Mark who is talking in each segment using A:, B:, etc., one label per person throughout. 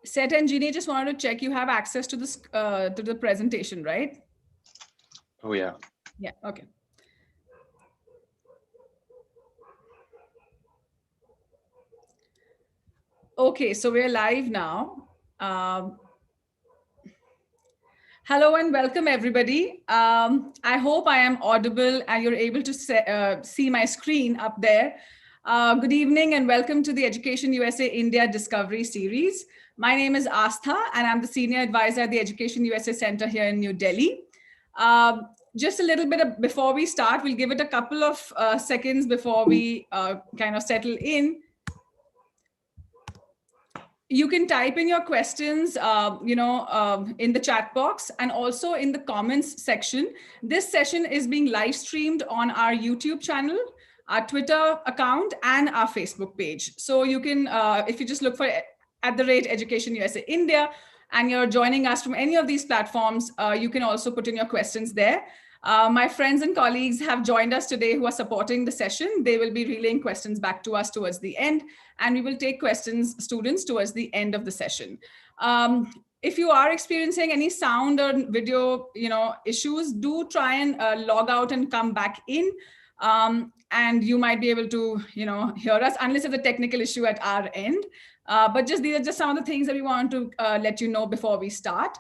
A: Set and Jeannie, just wanted to check you have access to this to the presentation, right?
B: Oh, yeah.
A: Yeah, okay. Okay, so we're live now. Hello and welcome everybody. I hope I am audible and you're able to see my screen up there. Good evening and welcome to the Education USA India Discovery Series. My name is Astha and I'm the Senior Advisor at the Education USA Center here in New Delhi. Just a little bit before we start, we'll give it a couple of seconds before we kind of settle in. You can type in your questions, in the chat box and also in the comments section. This session is being live streamed on our YouTube channel, our Twitter account, and our Facebook page. So you can, if you just look for @Education USA India, and you're joining us from any of these platforms, you can also put in your questions there. My friends and colleagues have joined us today who are supporting the session. They will be relaying questions back to us towards the end, and we will take questions, students, towards the end of the session. If you are experiencing any sound or video, issues, do try and log out and come back in. And you might be able to, hear us, unless it's a technical issue at our end. But these are just some of the things that we want to let you know before we start.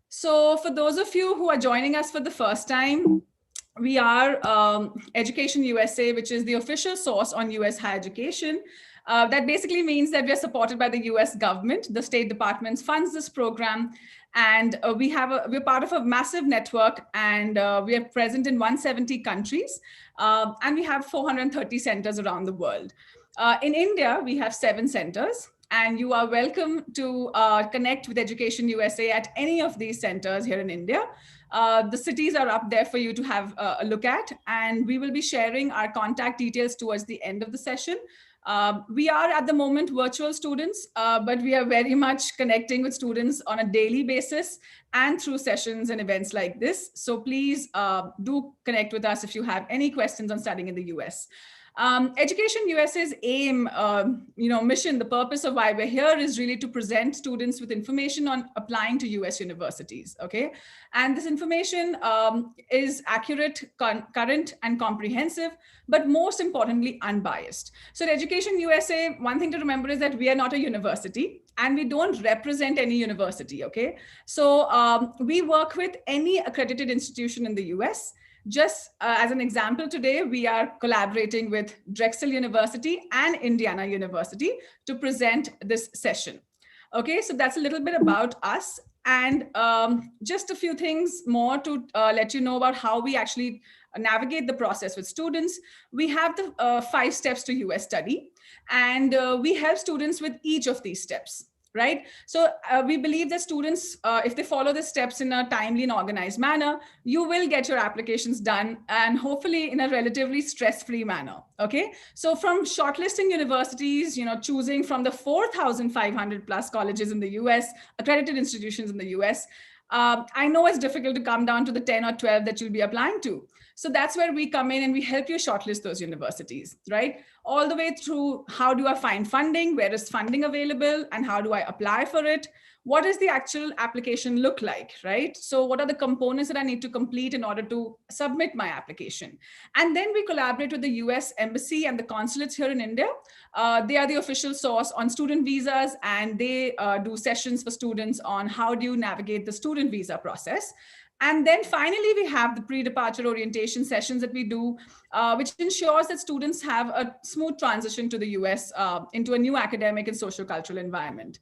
A: So for those of you who are joining us for the first time, we are Education USA, which is the official source on US higher education. That basically means that we are supported by the US government. The State Department funds this program. And we're part of a massive network, and we are present in 170 countries. And we have 430 centers around the world. In India, we have 7 centers. And you are welcome to connect with Education USA at any of these centers here in India. The cities are up there for you to have a look at, and we will be sharing our contact details towards the end of the session. We are at the moment virtual students, but we are very much connecting with students on a daily basis and through sessions and events like this. So please do connect with us if you have any questions on studying in the US. Education USA's aim, mission, the purpose of why we're here is really to present students with information on applying to US universities, okay? And this information is accurate, current, and comprehensive, but most importantly, unbiased. So at Education USA, one thing to remember is that we are not a university and we don't represent any university, okay? So we work with any accredited institution in the US. Just as an example, today we are collaborating with Drexel University and Indiana University to present this session. Okay, so that's a little bit about us, and just a few things more to let you know about how we actually navigate the process with students. We have the 5 steps to US study, and we help students with each of these steps. Right. So we believe that students, if they follow the steps in a timely and organized manner, you will get your applications done, and hopefully in a relatively stress-free manner. Okay. So from shortlisting universities, choosing from the 4,500 plus colleges in the US, accredited institutions in the US, I know it's difficult to come down to the 10 or 12 that you'll be applying to. So that's where we come in and we help you shortlist those universities, right? All the way through, how do I find funding? Where is funding available? And how do I apply for it? What does the actual application look like, right? So what are the components that I need to complete in order to submit my application? And then we collaborate with the US Embassy and the consulates here in India. They are the official source on student visas, and they do sessions for students on how do you navigate the student visa process. And then finally, we have the pre-departure orientation sessions that we do, which ensures that students have a smooth transition to the US into a new academic and social cultural environment.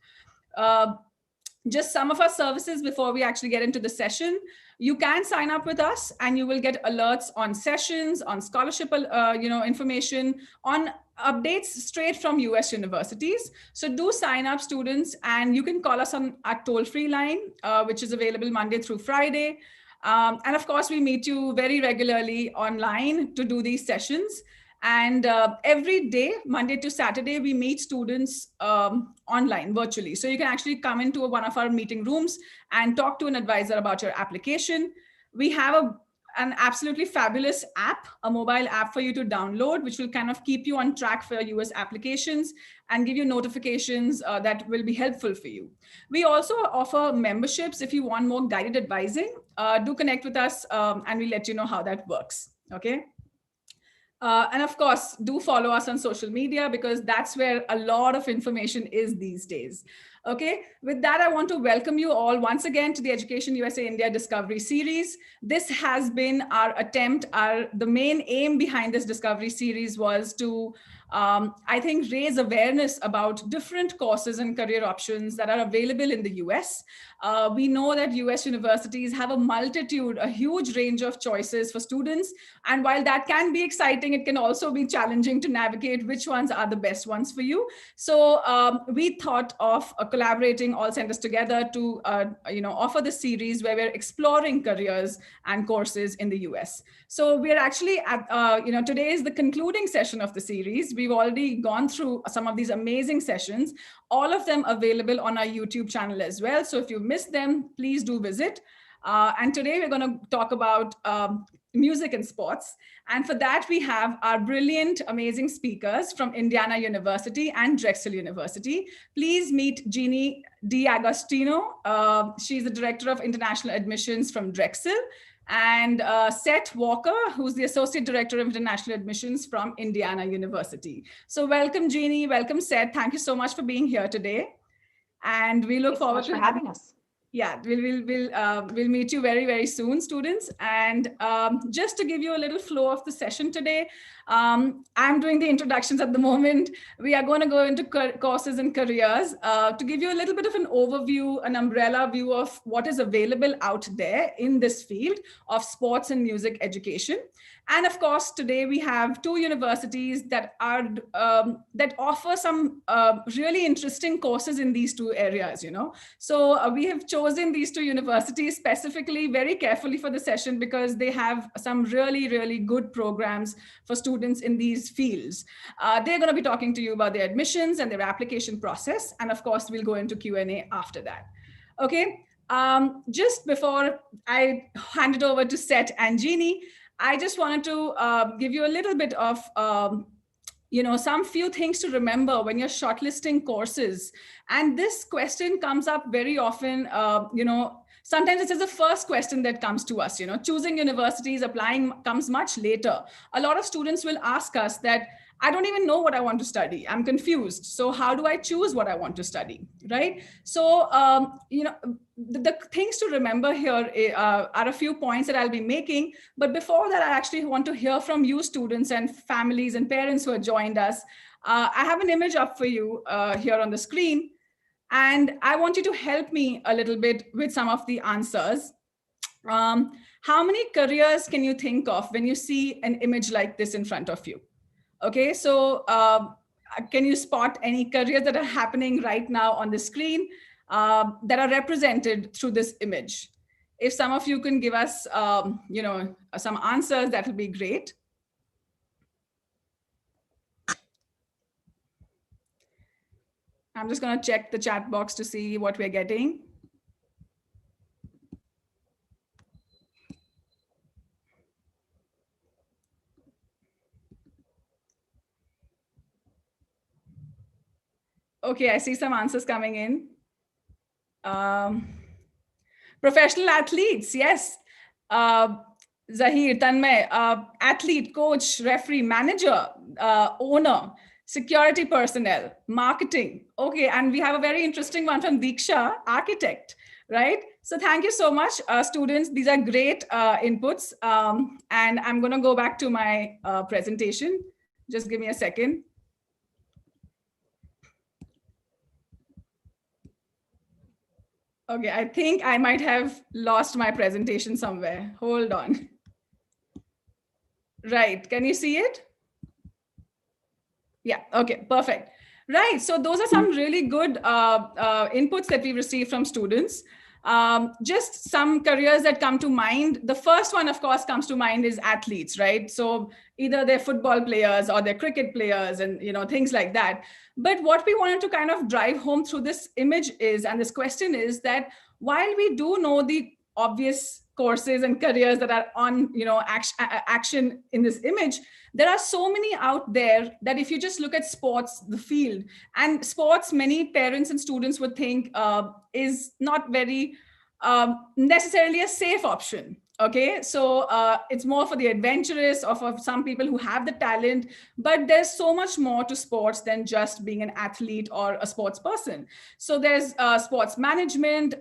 A: Just some of our services before we actually get into the session. You can sign up with us and you will get alerts on sessions, on scholarship, information, on updates straight from US universities. So do sign up, students, and you can call us on our toll-free line, which is available Monday through Friday. And of course, we meet you very regularly online to do these sessions. And every day, Monday to Saturday, we meet students online, virtually. So you can actually come into one of our meeting rooms and talk to an advisor about your application. We have an absolutely fabulous app, a mobile app for you to download, which will kind of keep you on track for your US applications and give you notifications that will be helpful for you. We also offer memberships if you want more guided advising. Do connect with us and we'll let you know how that works. Okay. And of course, do follow us on social media because that's where a lot of information is these days. Okay, with that, I want to welcome you all once again to the Education USA India Discovery Series. This has been our attempt. The main aim behind this Discovery Series was to, I think, raise awareness about different courses and career options that are available in the US. We know that US universities have a huge range of choices for students. And while that can be exciting, it can also be challenging to navigate which ones are the best ones for you. So we thought of collaborating all centers together to offer the series where we're exploring careers and courses in the US. So we're actually at, today is the concluding session of the series. We've already gone through some of these amazing sessions, all of them available on our YouTube channel as well. So if you missed them, please do visit. And today we're going to talk about music and sports. And for that, we have our brilliant, amazing speakers from Indiana University and Drexel University. Please meet Jeannie D'Agostino. She's the Director of International Admissions from Drexel. And Seth Walker, who's the Associate Director of International Admissions from Indiana University. So welcome, Jeannie. Welcome, Seth. Thank you so much for being here today. And we look forward to
C: having us.
A: Yeah, we'll meet you very, very soon, students. And just to give you a little flow of the session today, I'm doing the introductions at the moment. We are going to go into courses and careers to give you a little bit of an overview, an umbrella view of what is available out there in this field of sports and music education. And of course, today we have two universities that are that offer some really interesting courses in these two areas. So we have chosen these two universities specifically very carefully for the session because they have some really, really good programs for students in these fields. They're going to be talking to you about their admissions and their application process. And of course, we'll go into Q&A after that. Okay, just before I hand it over to Seth and Jeannie, I just wanted to give you a little bit of some few things to remember when you're shortlisting courses. And this question comes up very often, sometimes this is the first question that comes to us, choosing universities, applying comes much later. A lot of students will ask us that, I don't even know what I want to study. I'm confused. So how do I choose what I want to study, right? So, the things to remember here are a few points that I'll be making. But before that, I actually want to hear from you students and families and parents who have joined us. I have an image up for you here on the screen. And I want you to help me a little bit with some of the answers. How many careers can you think of when you see an image like this in front of you? Okay, so can you spot any careers that are happening right now on the screen that are represented through this image? If some of you can give us, some answers, that will be great. I'm just going to check the chat box to see what we're getting. Okay, I see some answers coming in. Professional athletes, yes. Zahir, Tanmay, athlete, coach, referee, manager, owner, security personnel, marketing. Okay, and we have a very interesting one from Diksha, architect, right? So thank you so much, students. These are great inputs. And I'm going to go back to my presentation. Just give me a second. Okay, I think I might have lost my presentation somewhere. Hold on. Right, can you see it? Yeah, okay, perfect. Right, so those are some really good inputs that we received from students. Just some careers that come to mind. The first one, of course, comes to mind is athletes, right? So either they're football players or they're cricket players and things like that. But what we wanted to kind of drive home through this image is, and this question is that while we do know the obvious courses and careers that are on, action in this image. There are so many out there that if you just look at sports, the field, and sports, many parents and students would think is not very necessarily a safe option. Okay, so it's more for the adventurous or for some people who have the talent, but there's so much more to sports than just being an athlete or a sports person. So there's sports management.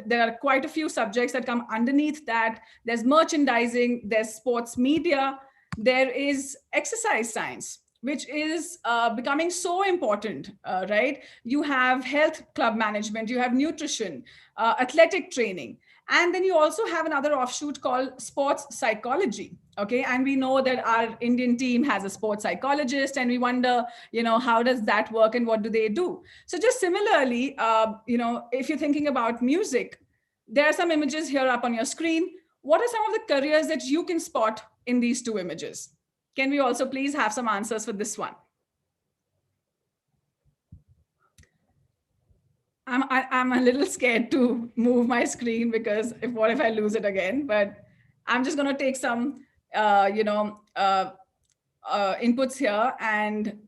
A: There are quite a few subjects that come underneath that. There's merchandising, there's sports media, there is exercise science, which is becoming so important, right? You have health club management, you have nutrition, athletic training. And then you also have another offshoot called sports psychology. Okay. And we know that our Indian team has a sports psychologist, and we wonder, how does that work and what do they do? So just similarly, if you're thinking about music, there are some images here up on your screen. What are some of the careers that you can spot in these two images? Can we also please have some answers for this one? I'm a little scared to move my screen because what if I lose it again? But I'm just going to take some, inputs here and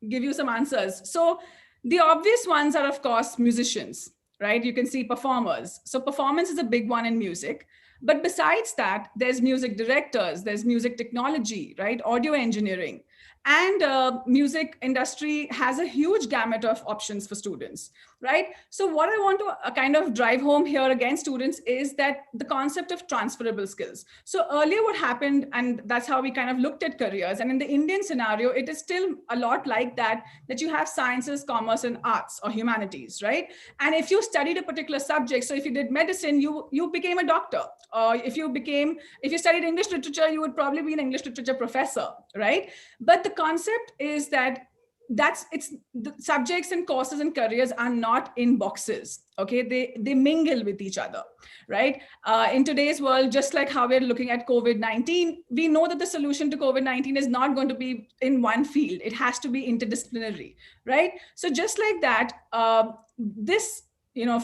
A: give you some answers. So the obvious ones are, of course, musicians, right? You can see performers. So performance is a big one in music. But besides that, there's music directors, there's music technology, right? Audio engineering. And music industry has a huge gamut of options for students, right? So what I want to kind of drive home here again, students, is that the concept of transferable skills. So earlier what happened, and that's how we kind of looked at careers. And in the Indian scenario, it is still a lot like that you have sciences, commerce, and arts or humanities, right? And if you studied a particular subject, so if you did medicine, you became a doctor. Or if you studied English literature, you would probably be an English literature professor, right? But the concept is that the subjects and courses and careers are not in boxes. Okay, they mingle with each other, right? In today's world, just like how we're looking at COVID-19, we know that the solution to COVID-19 is not going to be in one field. It has to be interdisciplinary, right? So just like that, this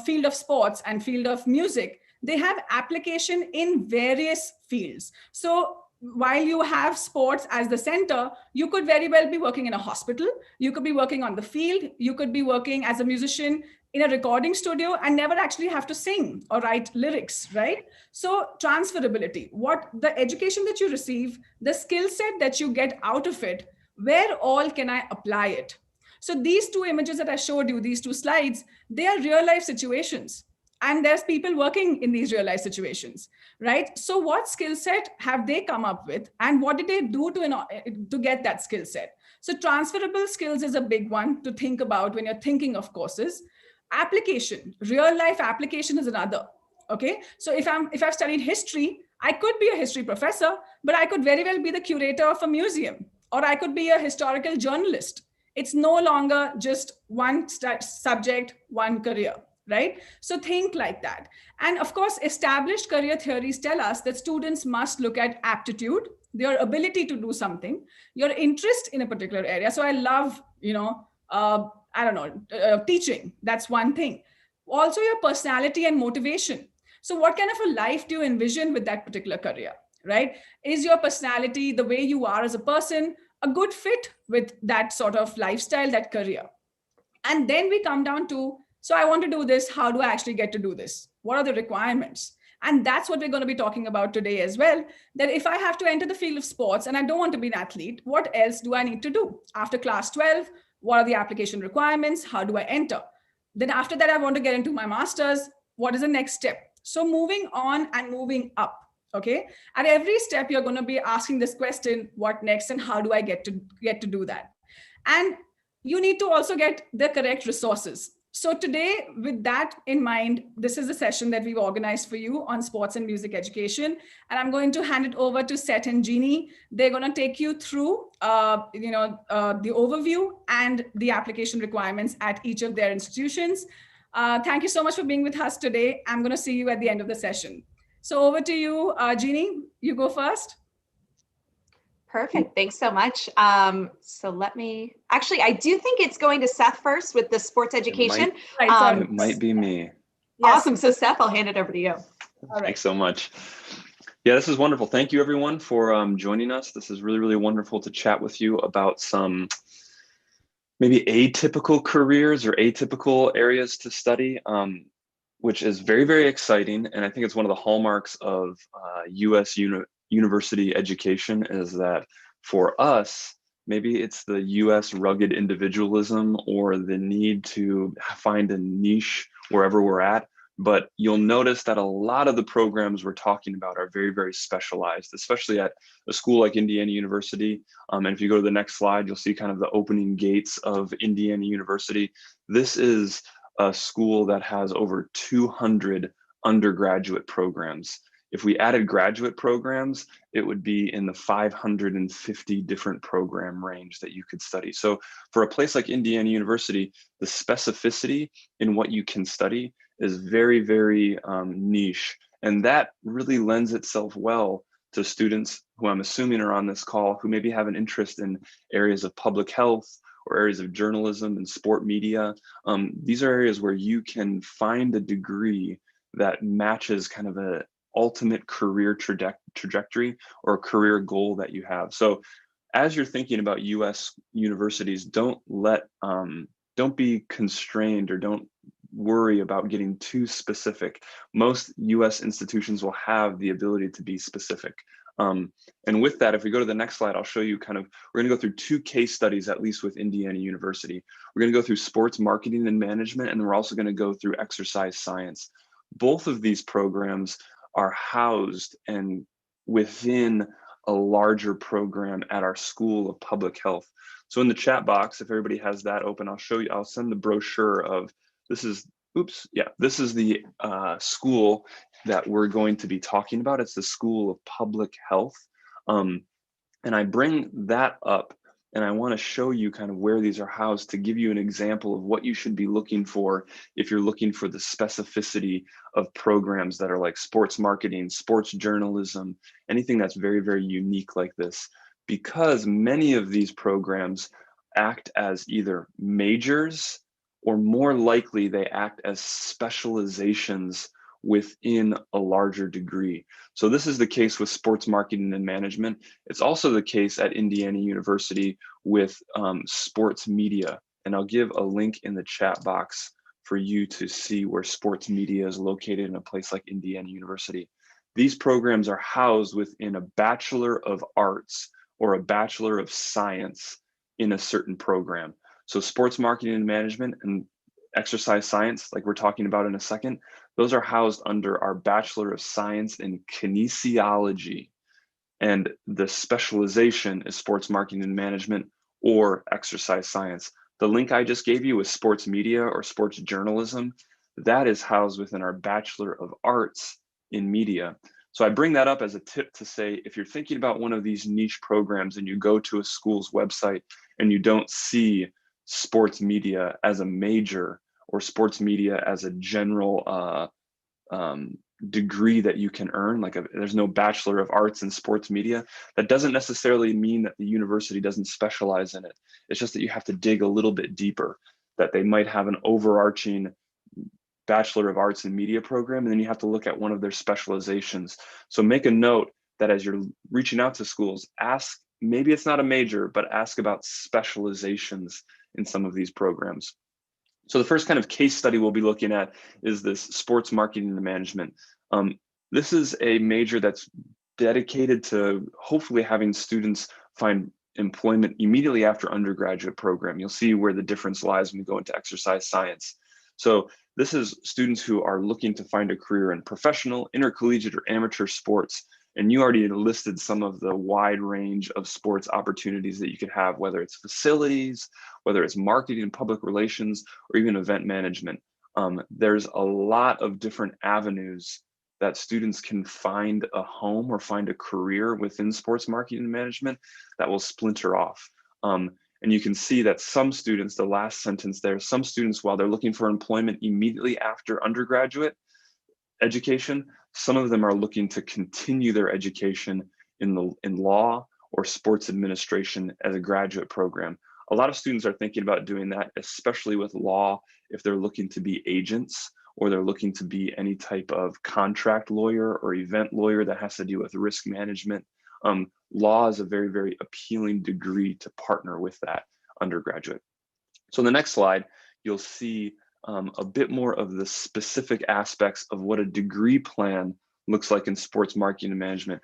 A: field of sports and field of music, they have application in various fields. So while you have sports as the center, you could very well be working in a hospital. You could be working on the field. You could be working as a musician in a recording studio and never actually have to sing or write lyrics, right? So transferability, what the education that you receive, the skill set that you get out of it, where all can I apply it? So these two images that I showed you, these two slides, they are real life situations. And there's people working in these real life situations, right? So what skill set have they come up with? And what did they do to get that skill set? So transferable skills is a big one to think about when you're thinking of courses. Application, real life application is another. Okay, so if I've studied history, I could be a history professor, but I could very well be the curator of a museum, or I could be a historical journalist. It's no longer just one subject, one career. Right? So think like that. And of course, established career theories tell us that students must look at aptitude, their ability to do something, your interest in a particular area. So I love, teaching. That's one thing. Also your personality and motivation. So what kind of a life do you envision with that particular career, right? Is your personality, the way you are as a person, a good fit with that sort of lifestyle, that career? And then we come down to, so I want to do this. How do I actually get to do this? What are the requirements? And that's what we're going to be talking about today as well. That if I have to enter the field of sports and I don't want to be an athlete, what else do I need to do? After class 12, what are the application requirements? How do I enter? Then after that, I want to get into my master's. What is the next step? So moving on and moving up. Okay. At every step, you're going to be asking this question, what next? And how do I get to do that? And you need to also get the correct resources. So today, with that in mind, this is a session that we've organized for you on sports and music education. And I'm going to hand it over to Seth and Jeannie. They're going to take you through the overview and the application requirements at each of their institutions. Thank you so much for being with us today. I'm going to see you at the end of the session. So over to you, Jeannie, you go first.
C: Perfect. Thanks so much. So let me, actually, I do think it's going to Seth first with the sports education.
B: It might be me.
C: Awesome. So Seth, I'll hand it over to you.
A: All right.
B: Thanks so much. Yeah, this is wonderful. Thank you everyone for joining us. This is really, really wonderful to chat with you about some maybe atypical careers or atypical areas to study, which is very, very exciting. And I think it's one of the hallmarks of US university education is that for us, maybe it's the US rugged individualism or the need to find a niche wherever we're at. But you'll notice that a lot of the programs we're talking about are very, very specialized, especially at a school like Indiana University. And if you go to the next slide, you'll see kind of the opening gates of Indiana University. This is a school that has over 200 undergraduate programs. If we added graduate programs, it would be in the 550 different program range that you could study. So for a place like Indiana University, the specificity in what you can study is very, very niche. And that really lends itself well to students who I'm assuming are on this call who maybe have an interest in areas of public health or areas of journalism and sport media. These are areas where you can find a degree that matches kind of a ultimate career trajectory or a career goal that you have. So as you're thinking about US universities, don't be constrained or don't worry about getting too specific. Most US institutions will have the ability to be specific. And with that, if we go to the next slide, I'll show you kind of, we're going to go through 2 case studies, at least with Indiana University. We're going to go through sports marketing and management, and we're also going to go through exercise science. Both of these programs are housed and within a larger program at our School of Public Health. So in the chat box, if everybody has that open, I'll show you, I'll send the brochure of, this is the school that we're going to be talking about. It's the School of Public Health. And I bring that up and I want to show you kind of where these are housed to give you an example of what you should be looking for if you're looking for the specificity of programs that are like sports marketing, sports journalism, anything that's very, very unique like this, because many of these programs act as either majors or more likely they act as specializations within a larger degree. So this is the case with sports marketing and management. It's also the case at Indiana University with sports media. And I'll give a link in the chat box for you to see where sports media is located in a place like Indiana University. These programs are housed within a Bachelor of Arts or a Bachelor of Science in a certain program. So sports marketing and management and exercise science, like we're talking about in a second, those are housed under our Bachelor of Science in Kinesiology. And the specialization is sports marketing and management or exercise science. The link I just gave you is sports media or sports journalism. That is housed within our Bachelor of Arts in media. So I bring that up as a tip to say, if you're thinking about one of these niche programs and you go to a school's website and you don't see sports media as a major or sports media as a general degree that you can earn, like there's no Bachelor of Arts in sports media, that doesn't necessarily mean that the university doesn't specialize in it. It's just that you have to dig a little bit deeper, that they might have an overarching Bachelor of Arts in Media program, and then you have to look at one of their specializations. So make a note that as you're reaching out to schools, ask, maybe it's not a major, but ask about specializations in some of these programs. So the first kind of case study we'll be looking at is this sports marketing and management. This is a major that's dedicated to hopefully having students find employment immediately after undergraduate program. You'll see where the difference lies when we go into exercise science. So this is students who are looking to find a career in professional, intercollegiate, or amateur sports. And you already listed some of the wide range of sports opportunities that you could have, whether it's facilities, whether it's marketing and public relations, or even event management. There's a lot of different avenues that students can find a home or find a career within sports marketing and management that will splinter off. And you can see that some students, the last sentence there, some students, while they're looking for employment immediately after undergraduate education, some of them are looking to continue their education in law or sports administration as a graduate program. A lot of students are thinking about doing that, especially with law, if they're looking to be agents or they're looking to be any type of contract lawyer or event lawyer that has to deal with risk management, law is a very, very appealing degree to partner with that undergraduate. So in the next slide, you'll see a bit more of the specific aspects of what a degree plan looks like in sports marketing and management.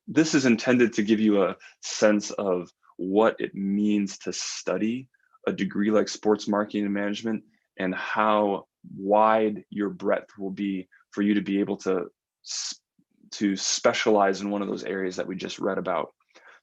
B: This is intended to give you a sense of what it means to study a degree like sports marketing and management, and how wide your breadth will be for you to be able to specialize in one of those areas that we just read about.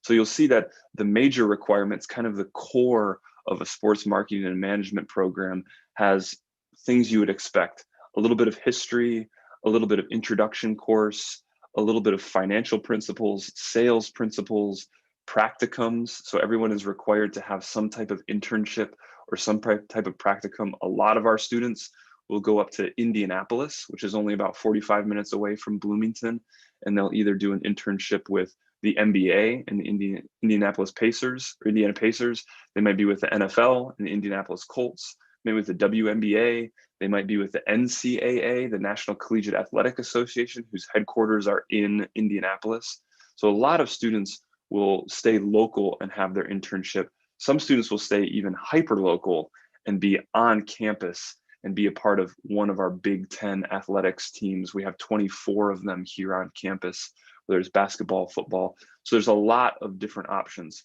B: So you'll see that the major requirements, kind of the core of a sports marketing and management program, has things you would expect: a little bit of history, a little bit of introduction course, a little bit of financial principles, sales principles, practicums. So everyone is required to have some type of internship or some type of practicum. A lot of our students will go up to Indianapolis, which is only about 45 minutes away from Bloomington, and they'll either do an internship with the NBA and the Indianapolis Pacers, or Indiana Pacers. They might be with the NFL and the Indianapolis Colts, maybe with the WNBA. They might be with the NCAA, the National Collegiate Athletic Association, whose headquarters are in Indianapolis. So a lot of students will stay local and have their internship. Some students will stay even hyper local and be on campus and be a part of one of our Big Ten athletics teams. We have 24 of them here on campus. There's basketball, football. So there's a lot of different options.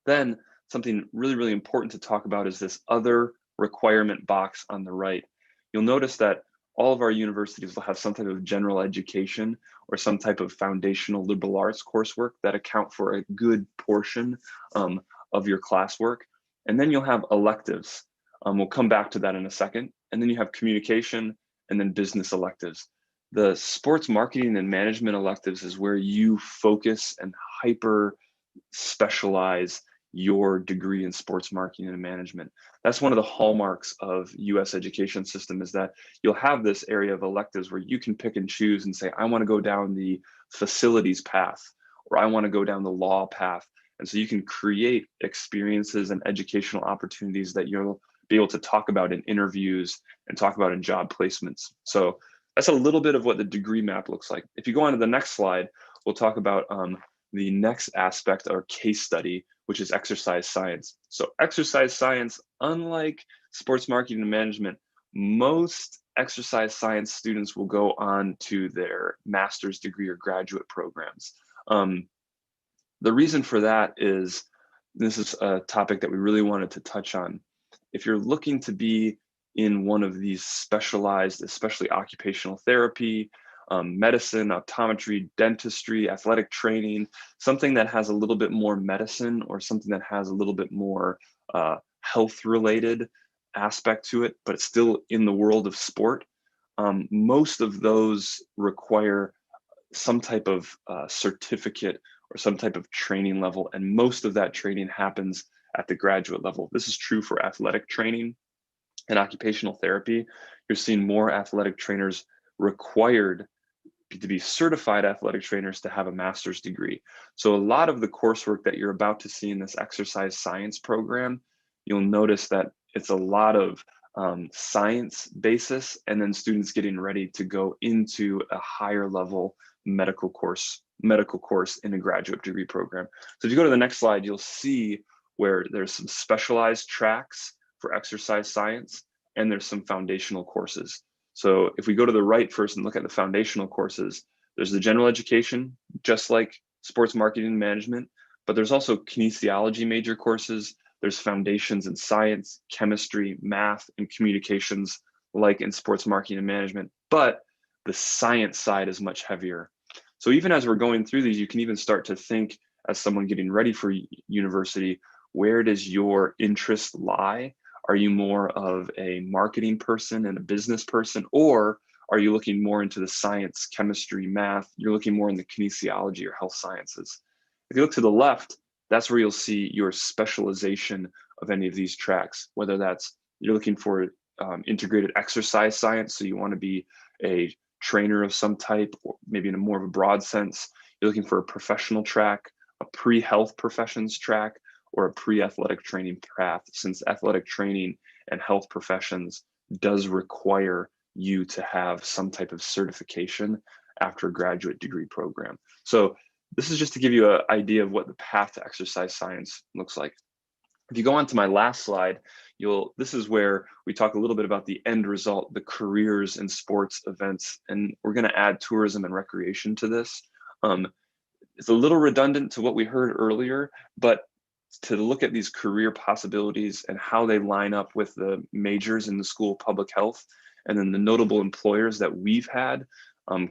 B: Then something really, really important to talk about is this other requirement box on the right. You'll notice that all of our universities will have some type of general education or some type of foundational liberal arts coursework that account for a good portion of your classwork. And then you'll have electives. We'll come back to that in a second. And then you have communication and then business electives. The sports marketing and management electives is where you focus and hyper specialize your degree in sports marketing and management. That's one of the hallmarks of US education system, is that you'll have this area of electives where you can pick and choose and say, I want to go down the facilities path, or I want to go down the law path. And so you can create experiences and educational opportunities that you'll be able to talk about in interviews and talk about in job placements. So that's a little bit of what the degree map looks like. If you go on to the next slide, we'll talk about the next aspect, or case study, which is exercise science. So exercise science, unlike sports marketing and management, most exercise science students will go on to their master's degree or graduate programs. The reason for that is, this is a topic that we really wanted to touch on. If you're looking to be in one of these specialized, especially occupational therapy, medicine, optometry, dentistry, athletic training, something that has a little bit more medicine or something that has a little bit more health related aspect to it, but it's still in the world of sport, most of those require some type of certificate or some type of training level. And most of that training happens at the graduate level. This is true for athletic training and occupational therapy. You're seeing more athletic trainers required to be certified athletic trainers to have a master's degree. So a lot of the coursework that you're about to see in this exercise science program, you'll notice that it's a lot of science basis, and then students getting ready to go into a higher level medical course in a graduate degree program. So if you go to the next slide, you'll see where there's some specialized tracks for exercise science, and there's some foundational courses. So if we go to the right first and look at the foundational courses, there's the general education, just like sports marketing and management, but there's also kinesiology major courses. There's foundations in science, chemistry, math, and communications, like in sports marketing and management, but the science side is much heavier. So even as we're going through these, you can even start to think, as someone getting ready for university, where does your interest lie? Are you more of a marketing person and a business person, or are you looking more into the science, chemistry, math? You're looking more in the kinesiology or health sciences. If you look to the left, that's where you'll see your specialization of any of these tracks, whether that's you're looking for integrated exercise science, so you want to be a trainer of some type, or maybe in a more of a broad sense. You're looking for a professional track, a pre-health professions track, or a pre-athletic training path, since athletic training and health professions does require you to have some type of certification after a graduate degree program. So this is just to give you an idea of what the path to exercise science looks like. If you go on to my last slide, this is where we talk a little bit about the end result, the careers in sports events, and we're going to add tourism and recreation to this. It's a little redundant to what we heard earlier, but to look at these career possibilities and how they line up with the majors in the School of Public Health, and then the notable employers that we've had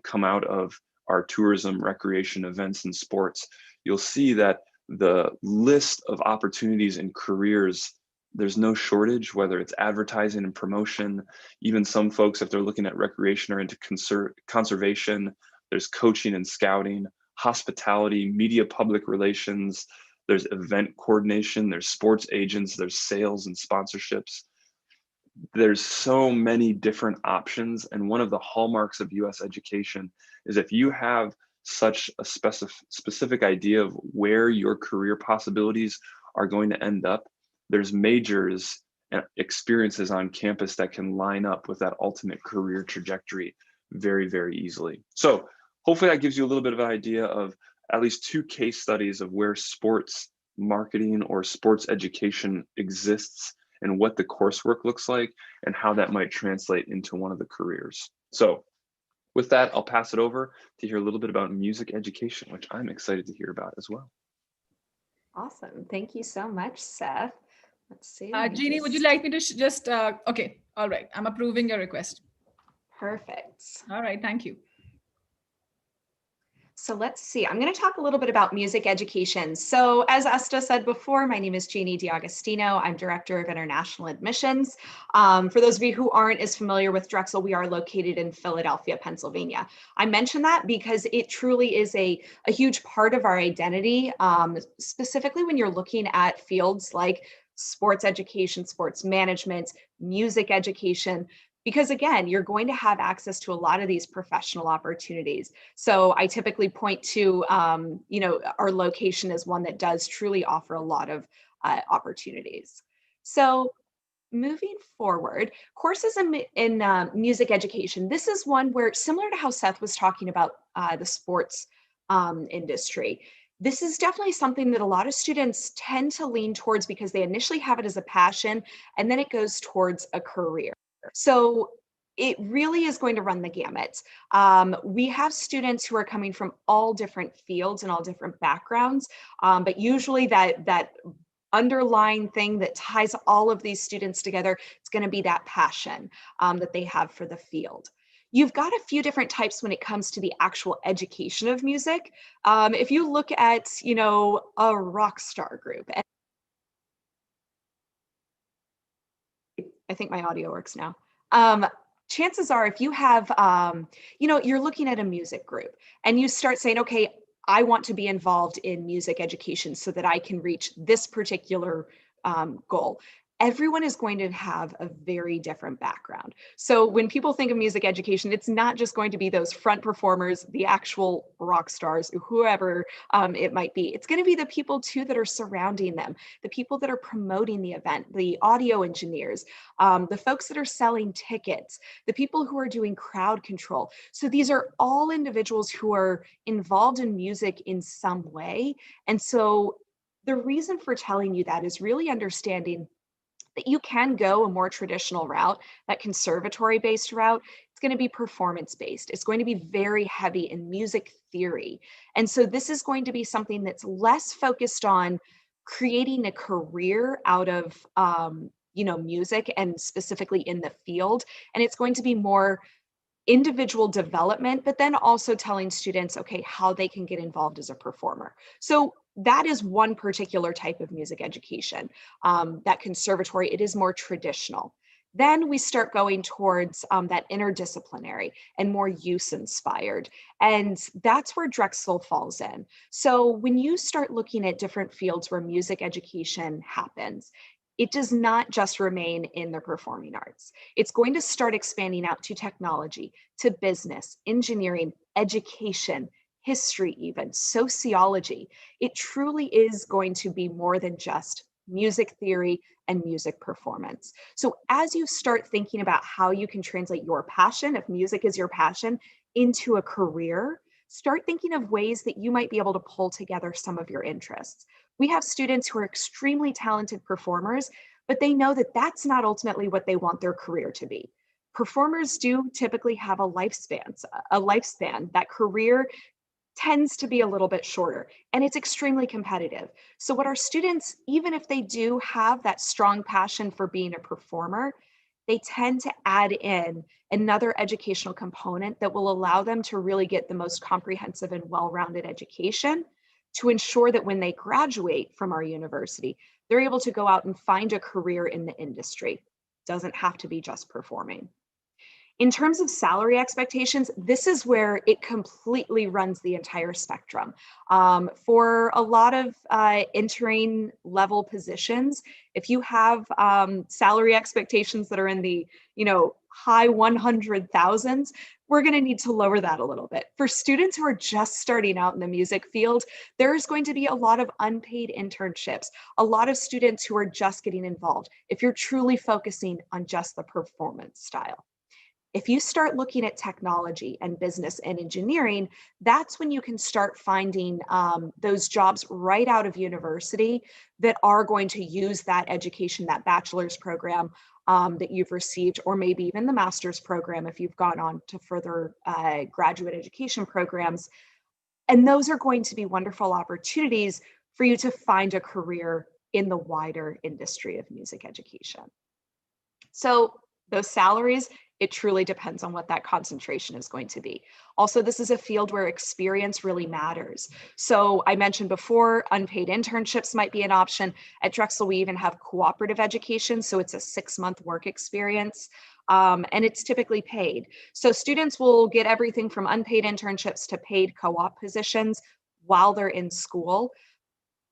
B: come out of our tourism, recreation, events, and sports, you'll see that the list of opportunities and careers, there's no shortage, whether it's advertising and promotion. Even some folks, if they're looking at recreation, are into conservation. There's coaching and scouting, hospitality, media, public relations. There's event coordination, there's sports agents, there's sales and sponsorships. There's so many different options. And one of the hallmarks of US education is if you have such a specific idea of where your career possibilities are going to end up, there's majors and experiences on campus that can line up with that ultimate career trajectory very, very easily. So hopefully that gives you a little bit of an idea of at least 2 case studies of where sports marketing or sports education exists and what the coursework looks like and how that might translate into one of the careers. So with that, I'll pass it over to hear a little bit about music education, which I'm excited to hear about as well.
C: Awesome. Thank you so much, Seth. Let's see.
A: Jeannie, would you like me to okay, all right. I'm approving your request.
C: Perfect.
A: All right, thank you.
C: So let's see, I'm going to talk a little bit about music education. So as Esta said before, my name is Jeannie D'Agostino. I'm Director of International Admissions. For those of you who aren't as familiar with Drexel, we are located in Philadelphia, Pennsylvania. I mention that because it truly is a huge part of our identity, specifically when you're looking at fields like sports education, sports management, music education. Because again, you're going to have access to a lot of these professional opportunities. So I typically point to, our location as one that does truly offer a lot of opportunities. So moving forward, courses in music education. This is one where, similar to how Seth was talking about the sports industry, this is definitely something that a lot of students tend to lean towards because they initially have it as a passion, and then it goes towards a career. So it really is going to run the gamut. We have students who are coming from all different fields and all different backgrounds, but usually that underlying thing that ties all of these students together, it's going to be that passion that they have for the field. You've got a few different types when it comes to the actual education of music. If you look at, a rock star group, and I think my audio works now. Chances are if you have, you're looking at a music group and you start saying, okay, I want to be involved in music education so that I can reach this particular goal. Everyone is going to have a very different background. So when people think of music education, it's not just going to be those front performers, the actual rock stars, whoever it might be. It's going to be the people too that are surrounding them, the people that are promoting the event, the audio engineers, the folks that are selling tickets, the people who are doing crowd control. So these are all individuals who are involved in music in some way. And so the reason for telling you that is really understanding that you can go a more traditional route, that conservatory-based route. It's going to be performance-based. It's going to be very heavy in music theory. And so this is going to be something that's less focused on creating a career out of, music and specifically in the field. And it's going to be more individual development, but then also telling students, okay, how they can get involved as a performer. So that is one particular type of music education. That conservatory, it is more traditional. Then we start going towards that interdisciplinary and more use inspired. And that's where Drexel falls in. So when you start looking at different fields where music education happens, it does not just remain in the performing arts. It's going to start expanding out to technology, to business, engineering, education, history, even sociology. It truly is going to be more than just music theory, and music performance. So as you start thinking about how you can translate your passion, if music is your passion, into a career, start thinking of ways that you might be able to pull together some of your interests. We have students who are extremely talented performers, but they know that that's not ultimately what they want their career to be. Performers do typically have a lifespan. That career tends to be a little bit shorter, and it's extremely competitive. So what our students, even if they do have that strong passion for being a performer, they tend to add in another educational component that will allow them to really get the most comprehensive and well-rounded education to ensure that when they graduate from our university, they're able to go out and find a career in the industry. Doesn't have to be just performing. In terms of salary expectations, this is where it completely runs the entire spectrum. For a lot of entering level positions, if you have salary expectations that are in the high 100,000s, we're going to need to lower that a little bit. For students who are just starting out in the music field, there's going to be a lot of unpaid internships, a lot of students who are just getting involved, if you're truly focusing on just the performance style. If you start looking at technology and business and engineering, that's when you can start finding those jobs right out of university that are going to use that education, that bachelor's program that you've received, or maybe even the master's program if you've gone on to further graduate education programs. And those are going to be wonderful opportunities for you to find a career in the wider industry of music education. So those salaries, it truly depends on what that concentration is going to be. Also, this is a field where experience really matters. So I mentioned before, unpaid internships might be an option. At Drexel, we even have cooperative education. So it's a 6-month work experience, and it's typically paid. So students will get everything from unpaid internships to paid co-op positions while they're in school.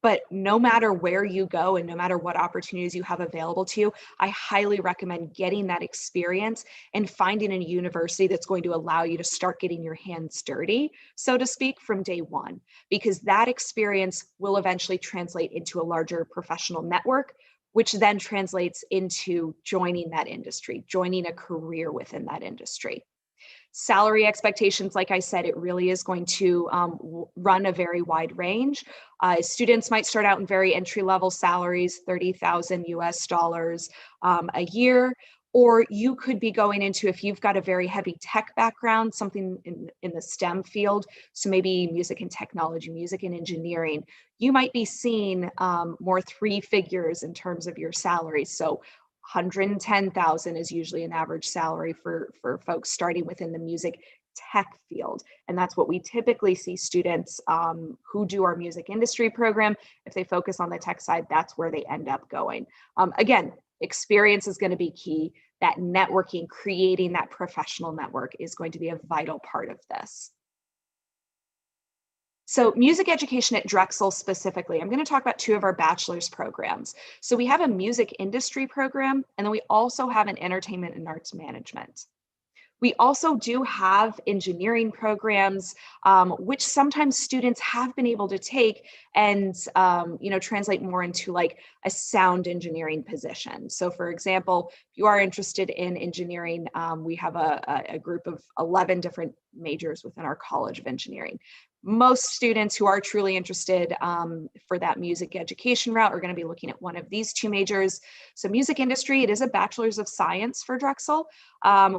C: But no matter where you go and no matter what opportunities you have available to you, I highly recommend getting that experience and finding a university that's going to allow you to start getting your hands dirty, so to speak, from day one, because that experience will eventually translate into a larger professional network, which then translates into joining that industry, joining a career within that industry. Salary expectations, like I said, it really is going to run a very wide range. Students might start out in very entry-level salaries, $30,000 a year, or you could be going into, if you've got a very heavy tech background, something in the STEM field, so maybe music and technology, music and engineering, you might be seeing more 3 figures in terms of your salary. So 110,000 is usually an average salary for folks starting within the music tech field. And that's what we typically see students who do our music industry program. If they focus on the tech side, that's where they end up going. Again, experience is going to be key. That networking, creating that professional network is going to be a vital part of this. So music education at Drexel specifically, I'm going to talk about 2 of our bachelor's programs. So we have a music industry program, and then we also have an entertainment and arts management. We also do have engineering programs, which sometimes students have been able to take and translate more into like a sound engineering position. So for example, if you are interested in engineering, we have a group of 11 different majors within our College of Engineering. Most students who are truly interested for that music education route are going to be looking at one of these 2 majors. So music industry, it is a bachelor's of science for Drexel.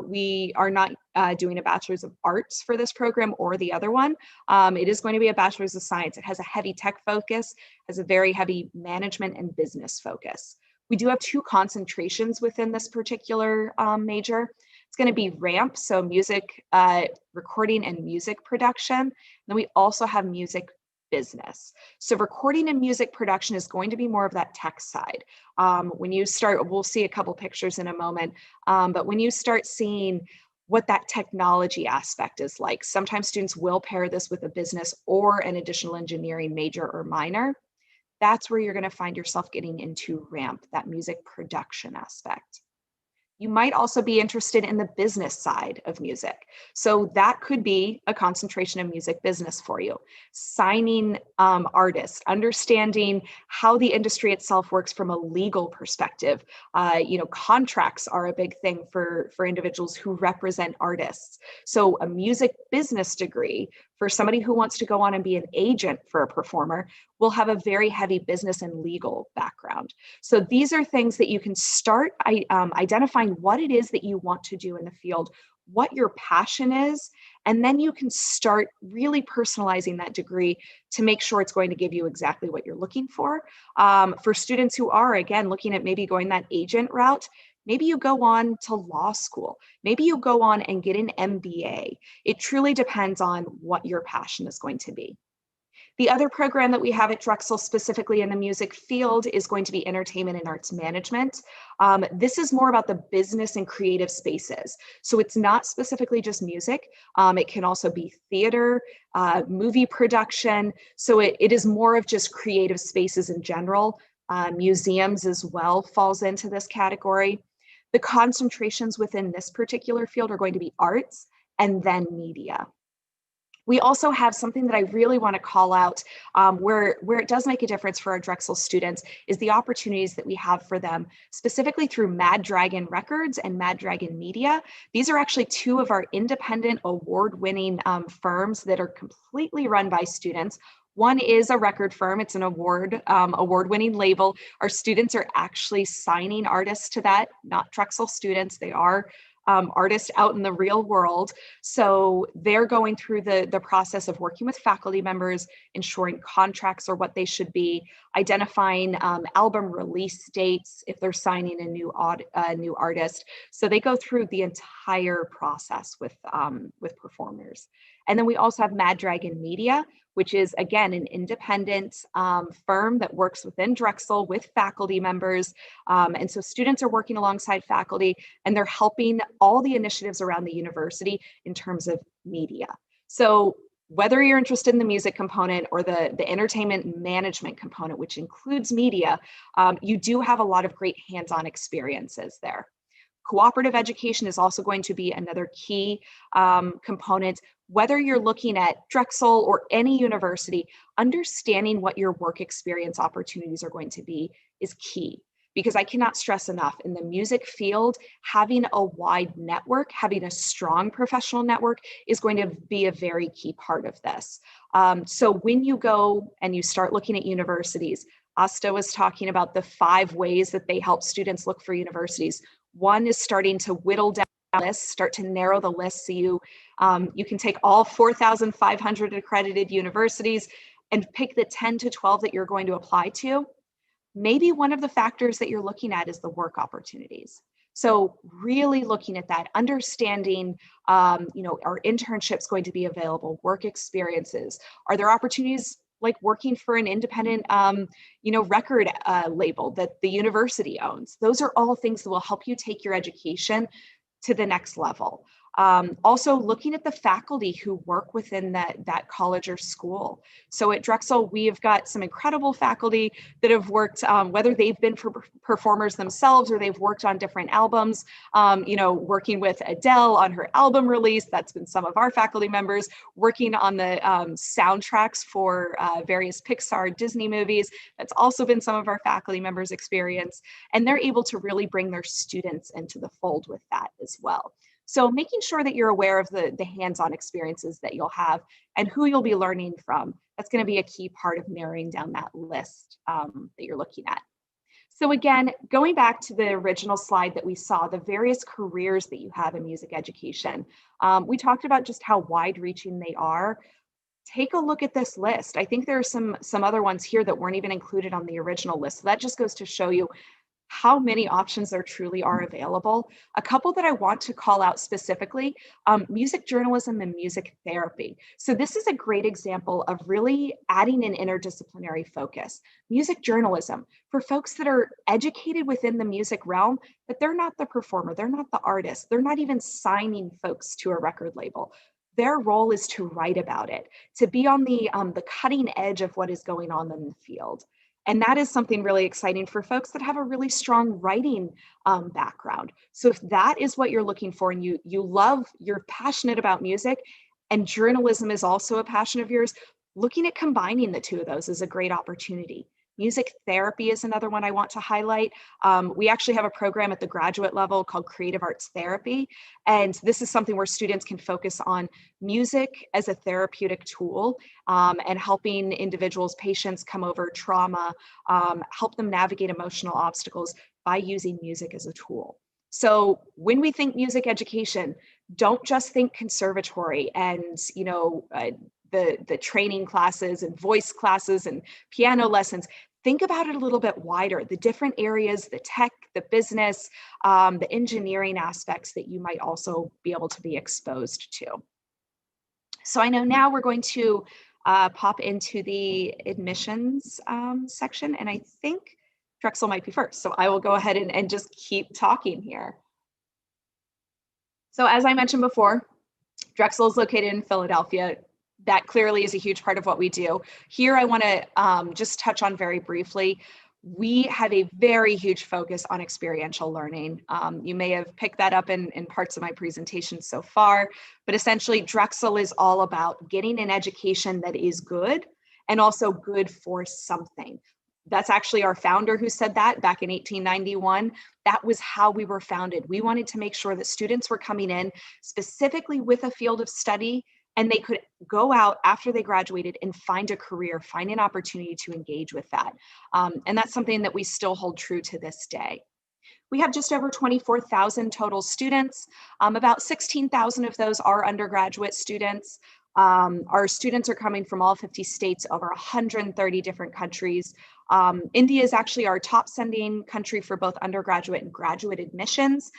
C: We are not doing a bachelor's of arts for this program or the other one. It is going to be a bachelor's of science. It has a heavy tech focus, has a very heavy management and business focus. We do have 2 concentrations within this particular major. It's going to be RAMP, so music recording and music production. And then we also have music business. So recording and music production is going to be more of that tech side. When you start, we'll see a couple pictures in a moment, but when you start seeing what that technology aspect is like, sometimes students will pair this with a business or an additional engineering major or minor. That's where you're going to find yourself getting into RAMP, that music production aspect. You might also be interested in the business side of music. So that could be a concentration of music business for you. Signing artists, understanding how the industry itself works from a legal perspective. Contracts are a big thing for individuals who represent artists. So a music business degree for somebody who wants to go on and be an agent for a performer will have a very heavy business and legal background. So these are things that you can start identifying what it is that you want to do in the field, what your passion is, and then you can start really personalizing that degree to make sure it's going to give you exactly what you're looking for. For students who are, again, looking at maybe going that agent route, maybe you go on to law school. Maybe you go on and get an MBA. It truly depends on what your passion is going to be. The other program that we have at Drexel, specifically in the music field, is going to be Entertainment and Arts Management. This is more about the business and creative spaces. So it's not specifically just music. It can also be theater, movie production. So it is more of just creative spaces in general. Museums as well falls into this category. The concentrations within this particular field are going to be arts and then media. We also have something that I really want to call out where it does make a difference for our Drexel students is the opportunities that we have for them, specifically through Mad Dragon Records and Mad Dragon Media. These are actually two of our independent award-winning firms that are completely run by students. One is a record firm. It's an award-winning label. Our students are actually signing artists to that, not Drexel students. They are artists out in the real world. So they're going through the process of working with faculty members, ensuring contracts are what they should be, identifying album release dates if they're signing a new artist. So they go through the entire process with performers. And then we also have Mad Dragon Media, which is, again, an independent firm that works within Drexel with faculty members. And so students are working alongside faculty, and they're helping all the initiatives around the university in terms of media. So whether you're interested in the music component or the entertainment management component, which includes media, you do have a lot of great hands-on experiences there. Cooperative education is also going to be another key component. Whether you're looking at Drexel or any university, understanding what your work experience opportunities are going to be is key. Because I cannot stress enough, in the music field, having a wide network, having a strong professional network is going to be a very key part of this. So when you go and you start looking at universities, Asta was talking about the 5 ways that they help students look for universities. One is starting to whittle down the list, start to narrow the list so you can take all 4,500 accredited universities and pick the 10 to 12 that you're going to apply to. Maybe one of the factors that you're looking at is the work opportunities. So really looking at that, understanding, are internships going to be available, work experiences? Are there opportunities like working for an independent, record label that the university owns? Those are all things that will help you take your education to the next level. Also looking at the faculty who work within that college or school. So at Drexel, we've got some incredible faculty that have worked, whether they've been performers themselves or they've worked on different albums, working with Adele on her album release. That's been some of our faculty members. Working on the soundtracks for various Pixar, Disney movies. That's also been some of our faculty members' experience. And they're able to really bring their students into the fold with that as well. So making sure that you're aware of the hands-on experiences that you'll have and who you'll be learning from, that's going to be a key part of narrowing down that list that you're looking at. So again, going back to the original slide that we saw, the various careers that you have in music education, we talked about just how wide-reaching they are. Take a look at this list. I think there are some other ones here that weren't even included on the original list. So that just goes to show you how many options there truly are available. A couple that I want to call out specifically, music journalism and music therapy. So this is a great example of really adding an interdisciplinary focus. Music journalism, for folks that are educated within the music realm, but they're not the performer, they're not the artist, they're not even signing folks to a record label. Their role is to write about it, to be on the cutting edge of what is going on in the field. And that is something really exciting for folks that have a really strong writing background. So if that is what you're looking for, and you're passionate about music, and journalism is also a passion of yours, looking at combining the two of those is a great opportunity. Music therapy is another one I want to highlight. We actually have a program at the graduate level called Creative Arts Therapy. And this is something where students can focus on music as a therapeutic tool, and helping individuals, patients come over trauma, help them navigate emotional obstacles by using music as a tool. So when we think music education, don't just think conservatory and, the training classes and voice classes and piano lessons. Think about it a little bit wider, the different areas, the tech, the business, the engineering aspects that you might also be able to be exposed to. So I know now we're going to pop into the admissions section, and I think Drexel might be first. So I will go ahead and just keep talking here. So as I mentioned before, Drexel is located in Philadelphia. That clearly is a huge part of what we do. Here I want to just touch on very briefly, we have a very huge focus on experiential learning. You may have picked that up in parts of my presentation so far, but essentially Drexel is all about getting an education that is good and also good for something. That's actually our founder who said that back in 1891. That was how we were founded. We wanted to make sure that students were coming in specifically with a field of study, and they could go out after they graduated and find a career, find an opportunity to engage with that. And that's something that we still hold true to this day. We have just over 24,000 total students. About 16,000 of those are undergraduate students. Our students are coming from all 50 states, over 130 different countries. India is actually our top sending country for both undergraduate and graduate admissions.